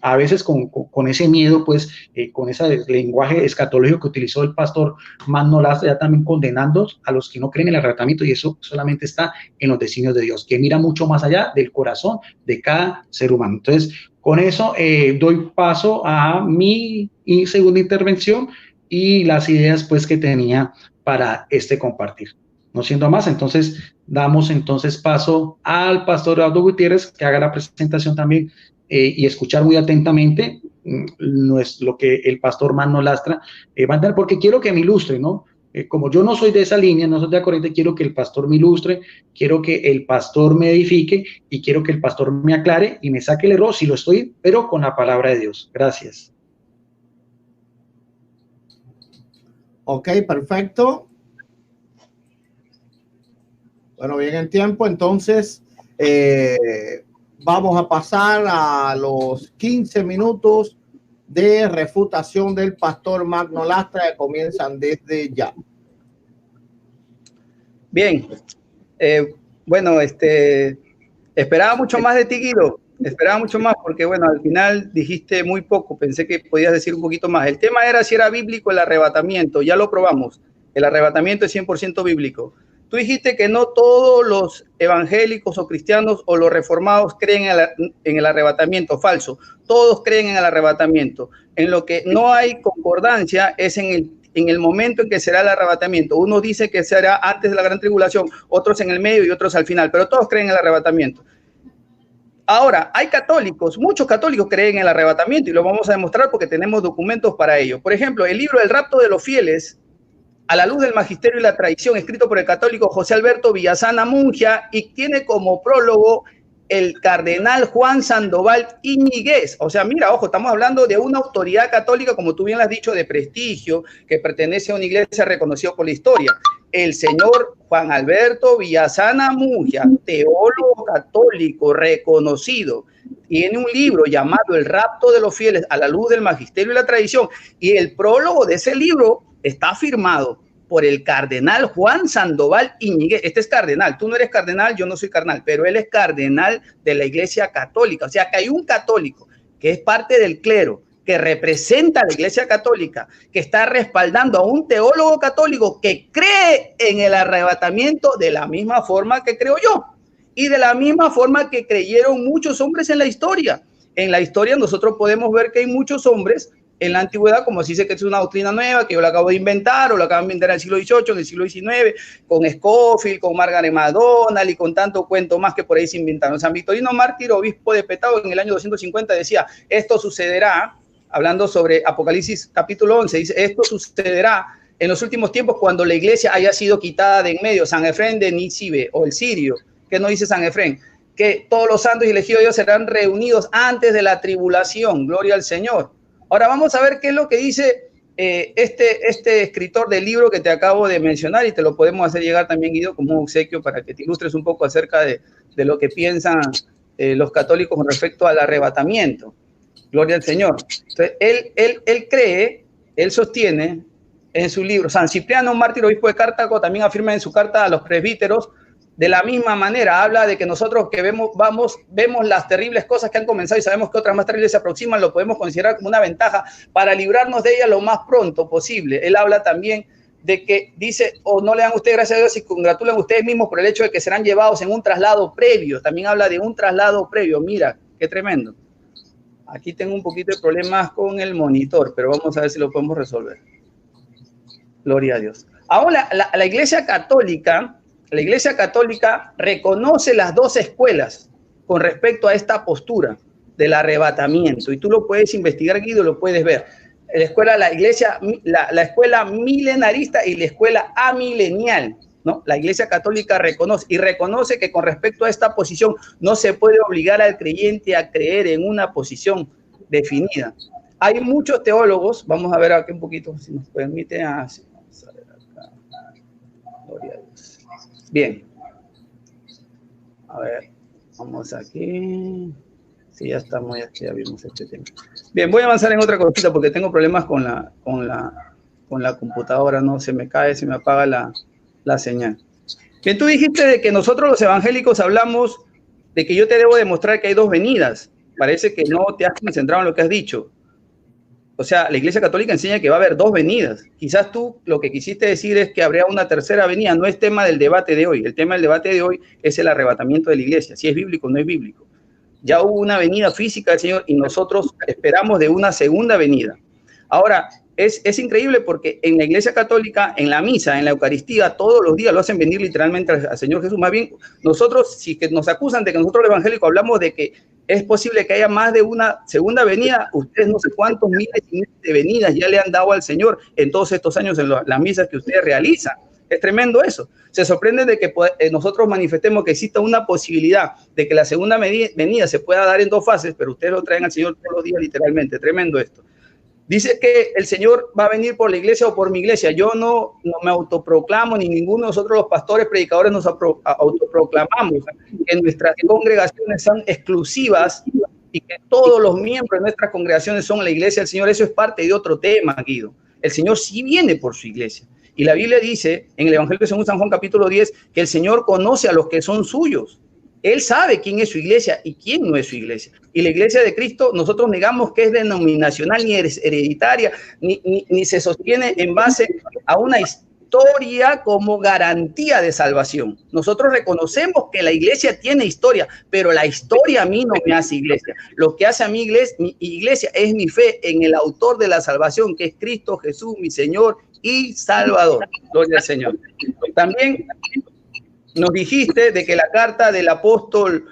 a veces con ese miedo, pues, con ese lenguaje escatológico que utilizó el pastor Mano Lastra, ya también condenando a los que no creen en el arrebatamiento, y eso solamente está en los designios de Dios, que mira mucho más allá del corazón de cada ser humano. Entonces, con eso doy paso a mi segunda intervención y las ideas, pues, que tenía para compartir. No siendo más, entonces, damos entonces paso al pastor Eduardo Gutiérrez, que haga la presentación también y escuchar muy atentamente no es lo que el pastor Mano Lastra va a dar, porque quiero que me ilustre, ¿no? Como yo no soy de esa línea, no soy de la corriente, quiero que el pastor me ilustre, quiero que el pastor me edifique y quiero que el pastor me aclare y me saque el error, si lo estoy, pero con la palabra de Dios. Gracias. Ok, perfecto. Bueno, bien en tiempo, entonces vamos a pasar a los 15 minutos de refutación del pastor Magno Lastra, que comienzan desde ya. Bien, bueno, esperaba mucho más de ti, Guido. Esperaba mucho más porque, bueno, al final dijiste muy poco. Pensé que podías decir un poquito más. El tema era si era bíblico el arrebatamiento. Ya lo probamos. El arrebatamiento es 100% bíblico. Tú dijiste que no todos los evangélicos o cristianos o los reformados creen en el arrebatamiento. Falso. Todos creen en el arrebatamiento. En lo que no hay concordancia es en el momento en que será el arrebatamiento. Unos dicen que será antes de la gran tribulación, otros en el medio y otros al final, pero todos creen en el arrebatamiento. Ahora, hay católicos, muchos católicos creen en el arrebatamiento y lo vamos a demostrar porque tenemos documentos para ello. Por ejemplo, el libro El rapto de los fieles, a la luz del magisterio y la tradición, escrito por el católico José Alberto Villasana Mungia, y tiene como prólogo el cardenal Juan Sandoval Iñiguez. O sea, mira, ojo, estamos hablando de una autoridad católica, como tú bien lo has dicho, de prestigio, que pertenece a una iglesia reconocida por la historia. El señor Juan Alberto Villasana Mungia, teólogo católico reconocido, tiene un libro llamado El rapto de los fieles, a la luz del magisterio y la tradición, y el prólogo de ese libro está firmado por el cardenal Juan Sandoval Iñiguez. Este es cardenal, tú no eres cardenal, yo no soy cardenal, pero él es cardenal de la Iglesia Católica. O sea que hay un católico que es parte del clero, que representa a la Iglesia Católica, que está respaldando a un teólogo católico que cree en el arrebatamiento de la misma forma que creo yo y de la misma forma que creyeron muchos hombres en la historia. En la historia nosotros podemos ver que hay muchos hombres en la antigüedad, como se dice que es una doctrina nueva, que yo la acabo de inventar, o la acabo de inventar en el siglo XVIII, en el siglo XIX, con Scofield, con Margaret MacDonald y con tanto cuento más que por ahí se inventaron. San Victorino Mártir, obispo de Petao, en el año 250 decía, esto sucederá, hablando sobre Apocalipsis capítulo 11, dice, esto sucederá en los últimos tiempos cuando la iglesia haya sido quitada de en medio. San Efrén de Nisibe, o el sirio, que no dice San Efrén, que todos los santos y elegidos de Dios serán reunidos antes de la tribulación, gloria al Señor. Ahora vamos a ver qué es lo que dice este escritor del libro que te acabo de mencionar, y te lo podemos hacer llegar también, Guido, como un obsequio para que te ilustres un poco acerca de lo que piensan los católicos con respecto al arrebatamiento. Gloria al Señor. Entonces, él cree, él sostiene en su libro, San Cipriano Mártir, obispo de Cartago, también afirma en su carta a los presbíteros, de la misma manera, habla de que nosotros que vemos las terribles cosas que han comenzado y sabemos que otras más terribles se aproximan, lo podemos considerar como una ventaja para librarnos de ellas lo más pronto posible. Él habla también de que dice, o no le dan ustedes gracias a Dios y congratulan ustedes mismos por el hecho de que serán llevados en un traslado previo. También habla de un traslado previo. Mira, qué tremendo. Aquí tengo un poquito de problemas con el monitor, pero vamos a ver si lo podemos resolver. Gloria a Dios. Ahora, la Iglesia Católica reconoce las dos escuelas con respecto a esta postura del arrebatamiento, y tú lo puedes investigar, Guido, lo puedes ver. La escuela milenarista y la escuela amilenial, ¿no? La Iglesia Católica reconoce que con respecto a esta posición no se puede obligar al creyente a creer en una posición definida. Hay muchos teólogos, vamos a ver aquí un poquito, si nos permite. Vamos a ver acá. Gloria a Dios. Bien, a ver, vamos aquí. Sí, ya estamos, ya vimos este tema. Bien, voy a avanzar en otra cosita porque tengo problemas con la computadora, no se me cae, se me apaga la señal. Bien, tú dijiste de que nosotros los evangélicos hablamos de que yo te debo demostrar que hay dos venidas. Parece que no te has concentrado en lo que has dicho. O sea, la Iglesia Católica enseña que va a haber dos venidas. Quizás tú lo que quisiste decir es que habría una tercera venida. No es tema del debate de hoy. El tema del debate de hoy es el arrebatamiento de la Iglesia. Si es bíblico o no es bíblico. Ya hubo una venida física del Señor y nosotros esperamos de una segunda venida. Ahora, es increíble porque en la Iglesia Católica, en la misa, en la Eucaristía, todos los días lo hacen venir literalmente al Señor Jesús. Más bien, nosotros, si que nos acusan de que nosotros los evangélicos hablamos de que es posible que haya más de una segunda venida, ustedes no sé cuántos miles y miles de venidas ya le han dado al Señor en todos estos años en las misas que ustedes realizan. Es tremendo eso. Se sorprende de que nosotros manifestemos que exista una posibilidad de que la segunda venida se pueda dar en dos fases, pero ustedes lo traen al Señor todos los días literalmente. Tremendo esto. Dice que el Señor va a venir por la iglesia o por mi iglesia. Yo no me autoproclamo, ni ninguno de nosotros los pastores, predicadores, nos autoproclamamos que nuestras congregaciones son exclusivas y que todos los miembros de nuestras congregaciones son la iglesia del Señor. Eso es parte de otro tema, Guido. El Señor sí viene por su iglesia. Y la Biblia dice en el Evangelio según San Juan capítulo 10 que el Señor conoce a los que son suyos. Él sabe quién es su iglesia y quién no es su iglesia. Y la iglesia de Cristo, nosotros negamos que es denominacional, ni hereditaria, ni se sostiene en base a una historia como garantía de salvación. Nosotros reconocemos que la iglesia tiene historia, pero la historia a mí no me hace iglesia. Lo que hace a mi iglesia es mi fe en el autor de la salvación, que es Cristo Jesús, mi Señor y Salvador. Gloria al Señor. También nos dijiste de que la carta del apóstol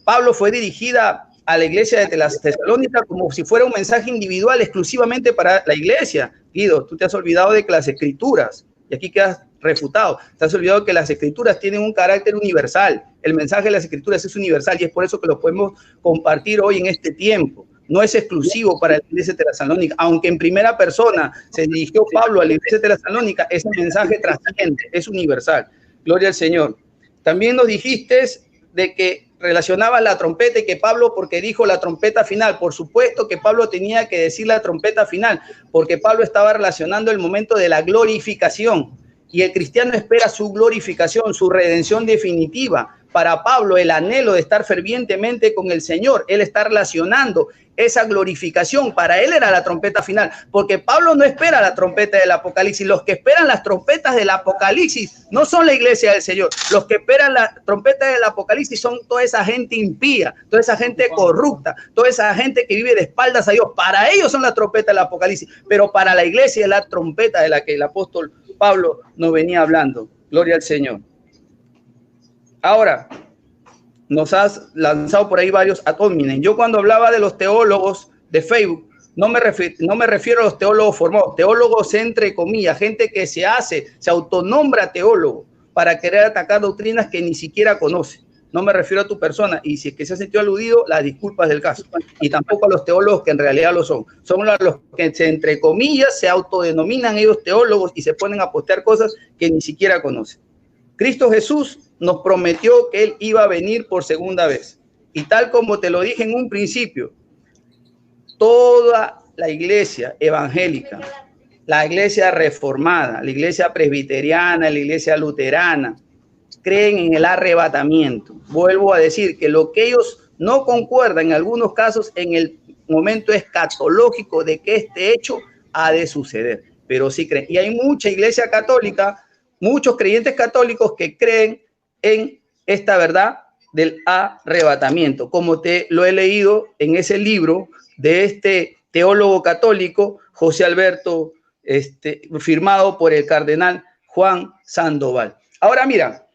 Pablo fue dirigida a la iglesia de las Tesalónicas como si fuera un mensaje individual exclusivamente para la iglesia. Guido, tú te has olvidado de que las escrituras, y aquí quedas refutado, te has olvidado que las escrituras tienen un carácter universal. El mensaje de las escrituras es universal y es por eso que lo podemos compartir hoy en este tiempo. No es exclusivo para la iglesia de Tesalónica, aunque en primera persona se dirigió Pablo a la iglesia de Tesalónica, ese mensaje trasciende, es universal. Gloria al Señor. También nos dijiste de que relacionaba la trompeta y que Pablo, porque dijo la trompeta final. Por supuesto que Pablo tenía que decir la trompeta final, porque Pablo estaba relacionando el momento de la glorificación. Y el cristiano espera su glorificación, su redención definitiva. Para Pablo, el anhelo de estar fervientemente con el Señor, él está relacionando esa glorificación. Para él era la trompeta final, porque Pablo no espera la trompeta del Apocalipsis. Los que esperan las trompetas del Apocalipsis no son la iglesia del Señor. Los que esperan la trompeta del Apocalipsis son toda esa gente impía, toda esa gente corrupta, toda esa gente que vive de espaldas a Dios. Para ellos son la trompeta del Apocalipsis, pero para la iglesia es la trompeta de la que el apóstol Pablo nos venía hablando. Gloria al Señor. Ahora, nos has lanzado por ahí varios ad hominem. Yo cuando hablaba de los teólogos de Facebook, no me refiero a los teólogos formados, teólogos entre comillas, gente que se autonombra teólogo para querer atacar doctrinas que ni siquiera conoce. No me refiero a tu persona, y si es que se ha sentido aludido, las disculpas del caso. Y tampoco a los teólogos que en realidad lo son. Son los que, entre comillas, se autodenominan ellos teólogos y se ponen a postear cosas que ni siquiera conocen. Cristo Jesús nos prometió que Él iba a venir por segunda vez. Y tal como te lo dije en un principio, toda la iglesia evangélica, la iglesia reformada, la iglesia presbiteriana, la iglesia luterana, creen en el arrebatamiento. Vuelvo a decir que lo que ellos no concuerdan en algunos casos en el momento escatológico de que este hecho ha de suceder, pero sí creen. Y hay mucha iglesia católica, muchos creyentes católicos que creen en esta verdad del arrebatamiento, como te lo he leído en ese libro de este teólogo católico, José Alberto, firmado por el cardenal Juan Sandoval. Ahora mira,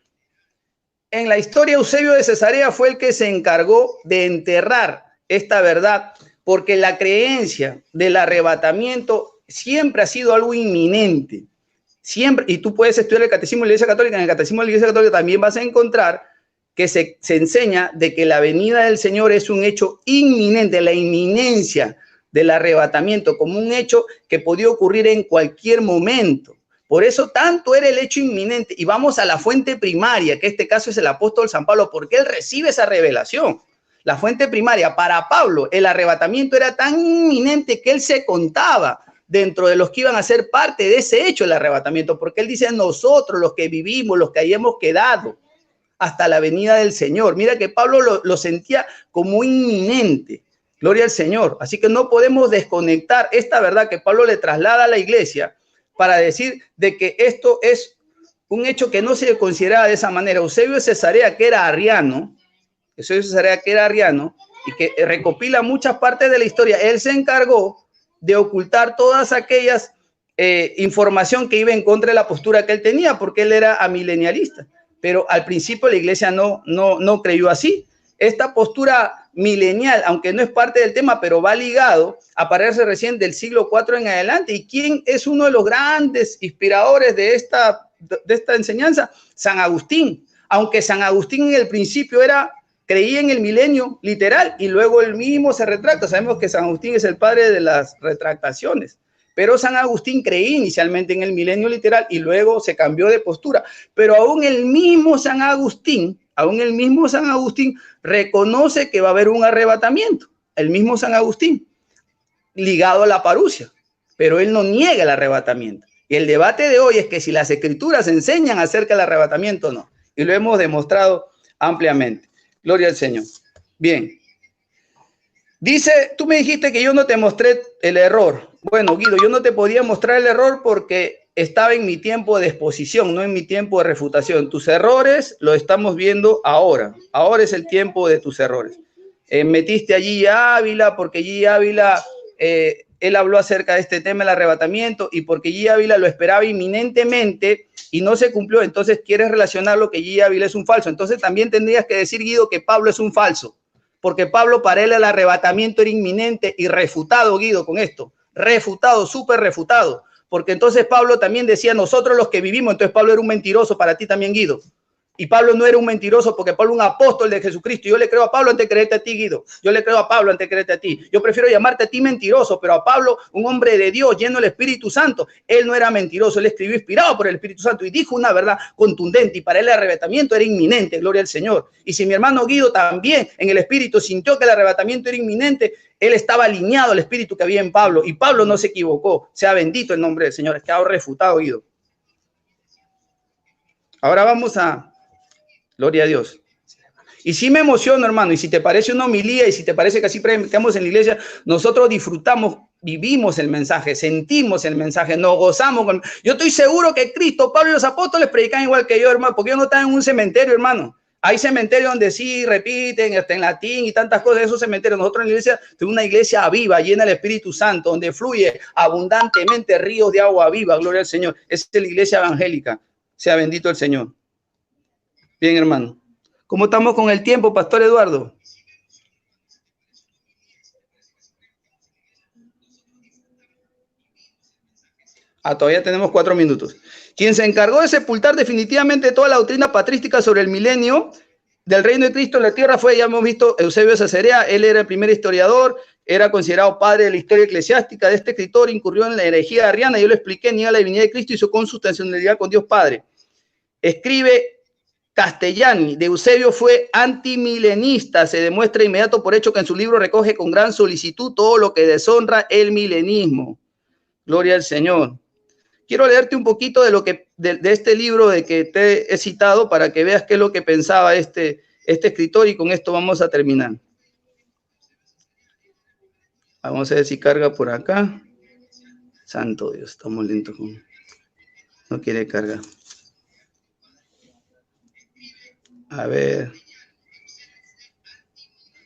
en la historia Eusebio de Cesarea fue el que se encargó de enterrar esta verdad, porque la creencia del arrebatamiento siempre ha sido algo inminente. Siempre, y tú puedes estudiar el Catecismo de la Iglesia Católica, en el Catecismo de la Iglesia Católica también vas a encontrar que se enseña de que la venida del Señor es un hecho inminente, la inminencia del arrebatamiento como un hecho que podía ocurrir en cualquier momento. Por eso tanto era el hecho inminente. Y vamos a la fuente primaria, que en este caso es el apóstol San Pablo, porque él recibe esa revelación. La fuente primaria, para Pablo, el arrebatamiento era tan inminente que él se contaba dentro de los que iban a ser parte de ese hecho, el arrebatamiento, porque él dice nosotros, los que vivimos, los que hayamos quedado hasta la venida del Señor. Mira que Pablo lo sentía como inminente. Gloria al Señor. Así que no podemos desconectar esta verdad que Pablo le traslada a la iglesia para decir de que esto es un hecho que no se consideraba de esa manera. Eusebio de Cesarea, que era arriano, y que recopila muchas partes de la historia, él se encargó de ocultar todas aquellas información que iba en contra de la postura que él tenía, porque él era amilenialista. Pero al principio la iglesia no creyó así. Esta postura milenial, aunque no es parte del tema, pero va ligado, aparece recién del siglo IV en adelante. ¿Y quién es uno de los grandes inspiradores de esta enseñanza? San Agustín. Aunque San Agustín en el principio era creía en el milenio literal y luego él mismo se retracta. Sabemos que San Agustín es el padre de las retractaciones, pero San Agustín creía inicialmente en el milenio literal y luego se cambió de postura. Pero aún el mismo San Agustín reconoce que va a haber un arrebatamiento. El mismo San Agustín, ligado a la parusia, pero él no niega el arrebatamiento. Y el debate de hoy es que si las escrituras enseñan acerca del arrebatamiento o no. Y lo hemos demostrado ampliamente. Gloria al Señor. Bien. Dice, tú me dijiste que yo no te mostré el error. Bueno, Guido, yo no te podía mostrar el error porque estaba en mi tiempo de exposición, no en mi tiempo de refutación. Tus errores lo estamos viendo ahora. Ahora es el tiempo de tus errores. Metiste a Gigi Ávila porque Gigi Ávila, él habló acerca de este tema del arrebatamiento y porque Gigi Ávila lo esperaba inminentemente y no se cumplió. Entonces quieres relacionar lo que Gigi Ávila es un falso. Entonces también tendrías que decir, Guido, que Pablo es un falso. Porque Pablo, para él el arrebatamiento era inminente y refutado, Guido, con esto. Refutado, súper refutado. Porque entonces Pablo también decía, nosotros los que vivimos, entonces Pablo era un mentiroso para ti también, Guido. Y Pablo no era un mentiroso porque Pablo es un apóstol de Jesucristo. Yo le creo a Pablo antes de creerte a ti, Guido. Yo le creo a Pablo antes de creerte a ti. Yo prefiero llamarte a ti mentiroso, pero a Pablo, un hombre de Dios, lleno del Espíritu Santo, él no era mentiroso. Él escribió inspirado por el Espíritu Santo y dijo una verdad contundente y para él el arrebatamiento era inminente, gloria al Señor. Y si mi hermano Guido también en el Espíritu sintió que el arrebatamiento era inminente, él estaba alineado al Espíritu que había en Pablo y Pablo no se equivocó. Sea bendito el nombre del Señor. Es que ha refutado, Guido. Ahora vamos a... Gloria a Dios. Y sí me emociono, hermano, y si te parece una homilía, y si te parece que así predicamos en la iglesia, nosotros disfrutamos, vivimos el mensaje, sentimos el mensaje, nos gozamos. Yo estoy seguro que Cristo, Pablo y los apóstoles predican igual que yo, hermano, porque ellos no están en un cementerio, hermano. Hay cementerios donde sí repiten, hasta en latín y tantas cosas de esos cementerios. Nosotros en la iglesia tenemos una iglesia viva, llena del Espíritu Santo, donde fluye abundantemente ríos de agua viva, gloria al Señor. Esa es la iglesia evangélica. Sea bendito el Señor. Bien, hermano. ¿Cómo estamos con el tiempo, Pastor Eduardo? Todavía tenemos 4 minutos. Quien se encargó de sepultar definitivamente toda la doctrina patrística sobre el milenio del reino de Cristo en la tierra fue, ya hemos visto, Eusebio de Cesarea. Él era el primer historiador, era considerado padre de la historia eclesiástica. De este escritor incurrió en la herejía arriana. Yo lo expliqué, niega la divinidad de Cristo y su consustancialidad con Dios Padre. Escribe Castellani, de Eusebio fue antimilenista, se demuestra inmediato por hecho que en su libro recoge con gran solicitud todo lo que deshonra el milenismo. Gloria al Señor. Quiero leerte un poquito de lo que de este libro de que te he citado para que veas qué es lo que pensaba este escritor y con esto vamos a terminar. Vamos a ver si carga por acá. Santo Dios, estamos lentos. No quiere cargar. A ver.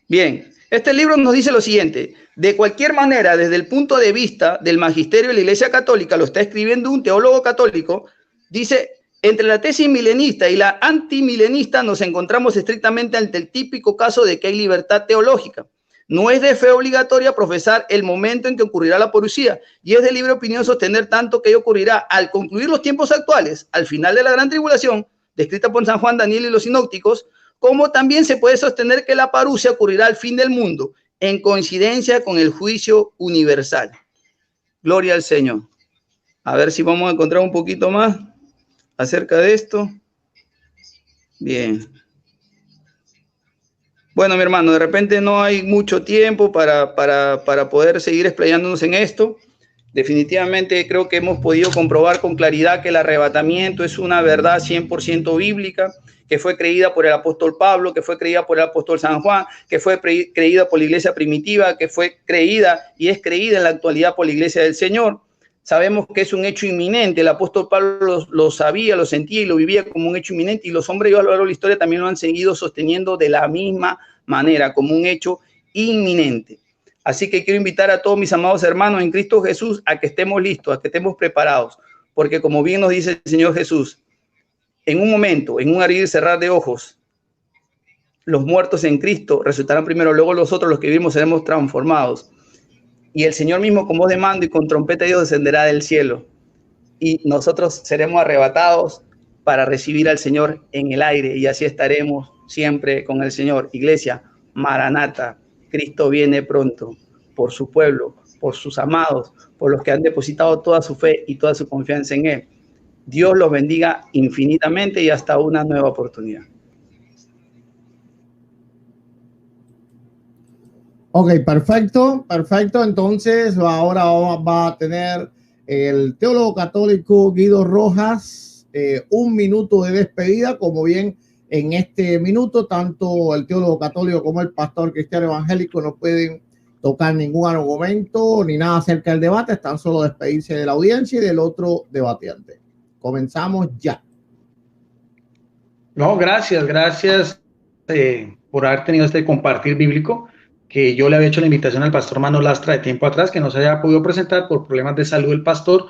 Bien, este libro nos dice lo siguiente. De cualquier manera, desde el punto de vista del magisterio de la Iglesia Católica, lo está escribiendo un teólogo católico, dice, entre la tesis milenista y la antimilenista nos encontramos estrictamente ante el típico caso de que hay libertad teológica. No es de fe obligatoria profesar el momento en que ocurrirá la parucía y es de libre opinión sostener tanto que ello ocurrirá al concluir los tiempos actuales, al final de la gran tribulación, descrita por San Juan, Daniel y los sinópticos, como también se puede sostener que la parucia ocurrirá al fin del mundo, en coincidencia con el juicio universal. Gloria al Señor. A ver si vamos a encontrar un poquito más acerca de esto. Bien. Bueno, mi hermano, de repente no hay mucho tiempo para poder seguir explayándonos en esto. Definitivamente creo que hemos podido comprobar con claridad que el arrebatamiento es una verdad 100% bíblica, que fue creída por el apóstol Pablo, que fue creída por el apóstol San Juan, que fue creída por la iglesia primitiva, que fue creída y es creída en la actualidad por la iglesia del Señor. Sabemos que es un hecho inminente. El apóstol Pablo lo sabía, lo sentía y lo vivía como un hecho inminente, y los hombres a lo largo de la historia también lo han seguido sosteniendo de la misma manera, como un hecho inminente. Así que quiero invitar a todos mis amados hermanos en Cristo Jesús a que estemos listos, a que estemos preparados, porque como bien nos dice el Señor Jesús, en un momento, en un abrir y cerrar de ojos, los muertos en Cristo resucitarán primero, luego los otros, los que vivimos, seremos transformados. Y el Señor mismo con voz de mando y con trompeta de Dios descenderá del cielo. Y nosotros seremos arrebatados para recibir al Señor en el aire y así estaremos siempre con el Señor. Iglesia, Maranata, Cristo viene pronto por su pueblo, por sus amados, por los que han depositado toda su fe y toda su confianza en Él. Dios los bendiga infinitamente y hasta una nueva oportunidad. Ok, perfecto, perfecto. Entonces ahora va a tener el teólogo católico Guido Rojas 1 minuto de despedida. Como bien en este minuto, tanto el teólogo católico como el pastor cristiano evangélico no pueden tocar ningún argumento ni nada acerca del debate, están solo despedirse de la audiencia y del otro debatiente. Comenzamos ya. No, gracias por haber tenido este compartir bíblico, que yo le había hecho la invitación al pastor Mano Lastra de tiempo atrás, que no se había podido presentar por problemas de salud del pastor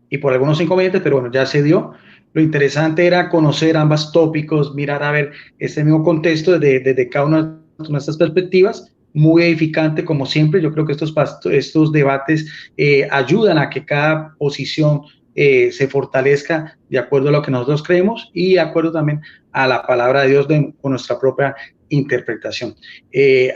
y por algunos inconvenientes, pero bueno, ya se dio. Lo interesante era conocer ambos tópicos, mirar a ver este mismo contexto desde cada una de nuestras perspectivas, muy edificante como siempre. Yo creo que estos debates ayudan a que cada posición se fortalezca de acuerdo a lo que nosotros creemos y de acuerdo también a la palabra de Dios con nuestra propia interpretación.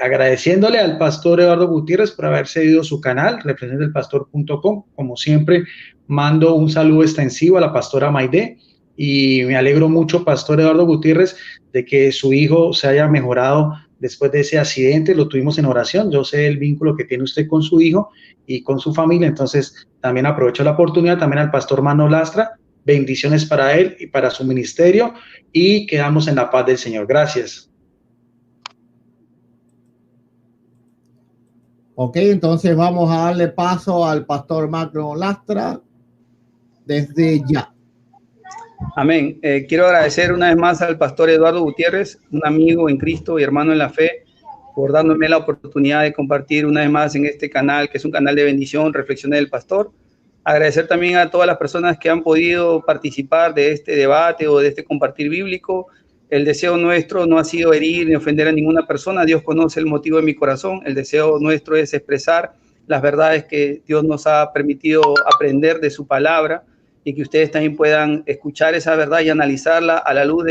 Agradeciéndole al pastor Eduardo Gutiérrez por haber cedido su canal, reflexionesdelpastor.com. Como siempre, mando un saludo extensivo a la pastora Maide y me alegro mucho, pastor Eduardo Gutiérrez, de que su hijo se haya mejorado después de ese accidente. Lo tuvimos en oración. Yo sé el vínculo que tiene usted con su hijo y con su familia, entonces también aprovecho la oportunidad, también al pastor Mano Lastra, bendiciones para él y para su ministerio, y quedamos en la paz del Señor. Gracias. Ok, entonces vamos a darle paso al pastor Mano Lastra desde ya. Amén. Quiero agradecer una vez más al pastor Eduardo Gutiérrez, un amigo en Cristo y hermano en la fe, por dándome la oportunidad de compartir una vez más en este canal, que es un canal de bendición, Reflexiones del Pastor. Agradecer también a todas las personas que han podido participar de este debate o de este compartir bíblico. El deseo nuestro no ha sido herir ni ofender a ninguna persona. Dios conoce el motivo de mi corazón. El deseo nuestro es expresar las verdades que Dios nos ha permitido aprender de su palabra, y que ustedes también puedan escuchar esa verdad y analizarla a la luz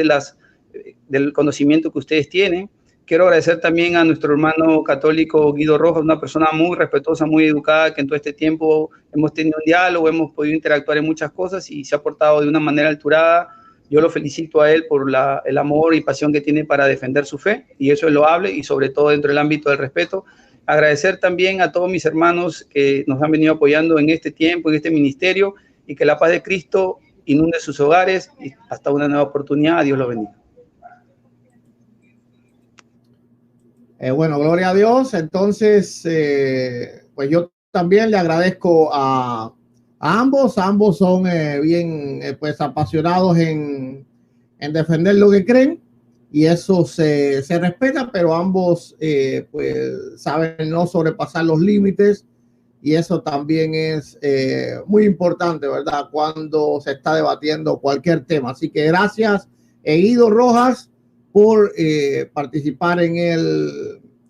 del conocimiento que ustedes tienen. Quiero agradecer también a nuestro hermano católico Guido Rojas, una persona muy respetuosa, muy educada, que en todo este tiempo hemos tenido un diálogo, hemos podido interactuar en muchas cosas y se ha portado de una manera alturada. Yo lo felicito a él por el amor y pasión que tiene para defender su fe, y eso es loable, y sobre todo dentro del ámbito del respeto. Agradecer también a todos mis hermanos que nos han venido apoyando en este tiempo, en este ministerio, y que la paz de Cristo inunde sus hogares y hasta una nueva oportunidad. Dios los bendiga. Bueno, gloria a Dios. Entonces, pues yo también le agradezco a ambos. Ambos son bien pues apasionados en defender lo que creen, y eso se respeta, pero ambos pues saben no sobrepasar los límites. Y eso también es muy importante, ¿verdad? Cuando se está debatiendo cualquier tema. Así que gracias, Guido Rojas, por participar en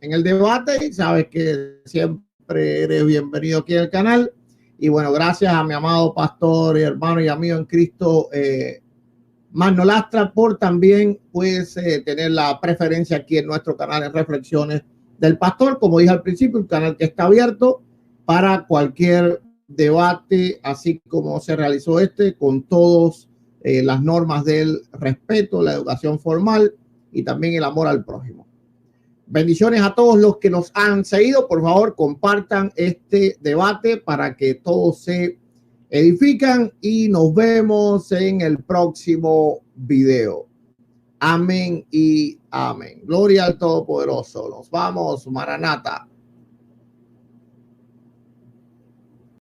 el debate. Y sabes que siempre eres bienvenido aquí en el canal. Y bueno, gracias a mi amado pastor y hermano y amigo en Cristo, Mano Lastra, por también pues tener la preferencia aquí en nuestro canal en Reflexiones del Pastor. Como dije al principio, un canal que está abierto para cualquier debate, así como se realizó con todas las normas del respeto, la educación formal y también el amor al prójimo. Bendiciones a todos los que nos han seguido. Por favor, compartan este debate para que todos se edifican, y nos vemos en el próximo video. Amén y amén. Gloria al Todopoderoso. Nos vamos, Maranata.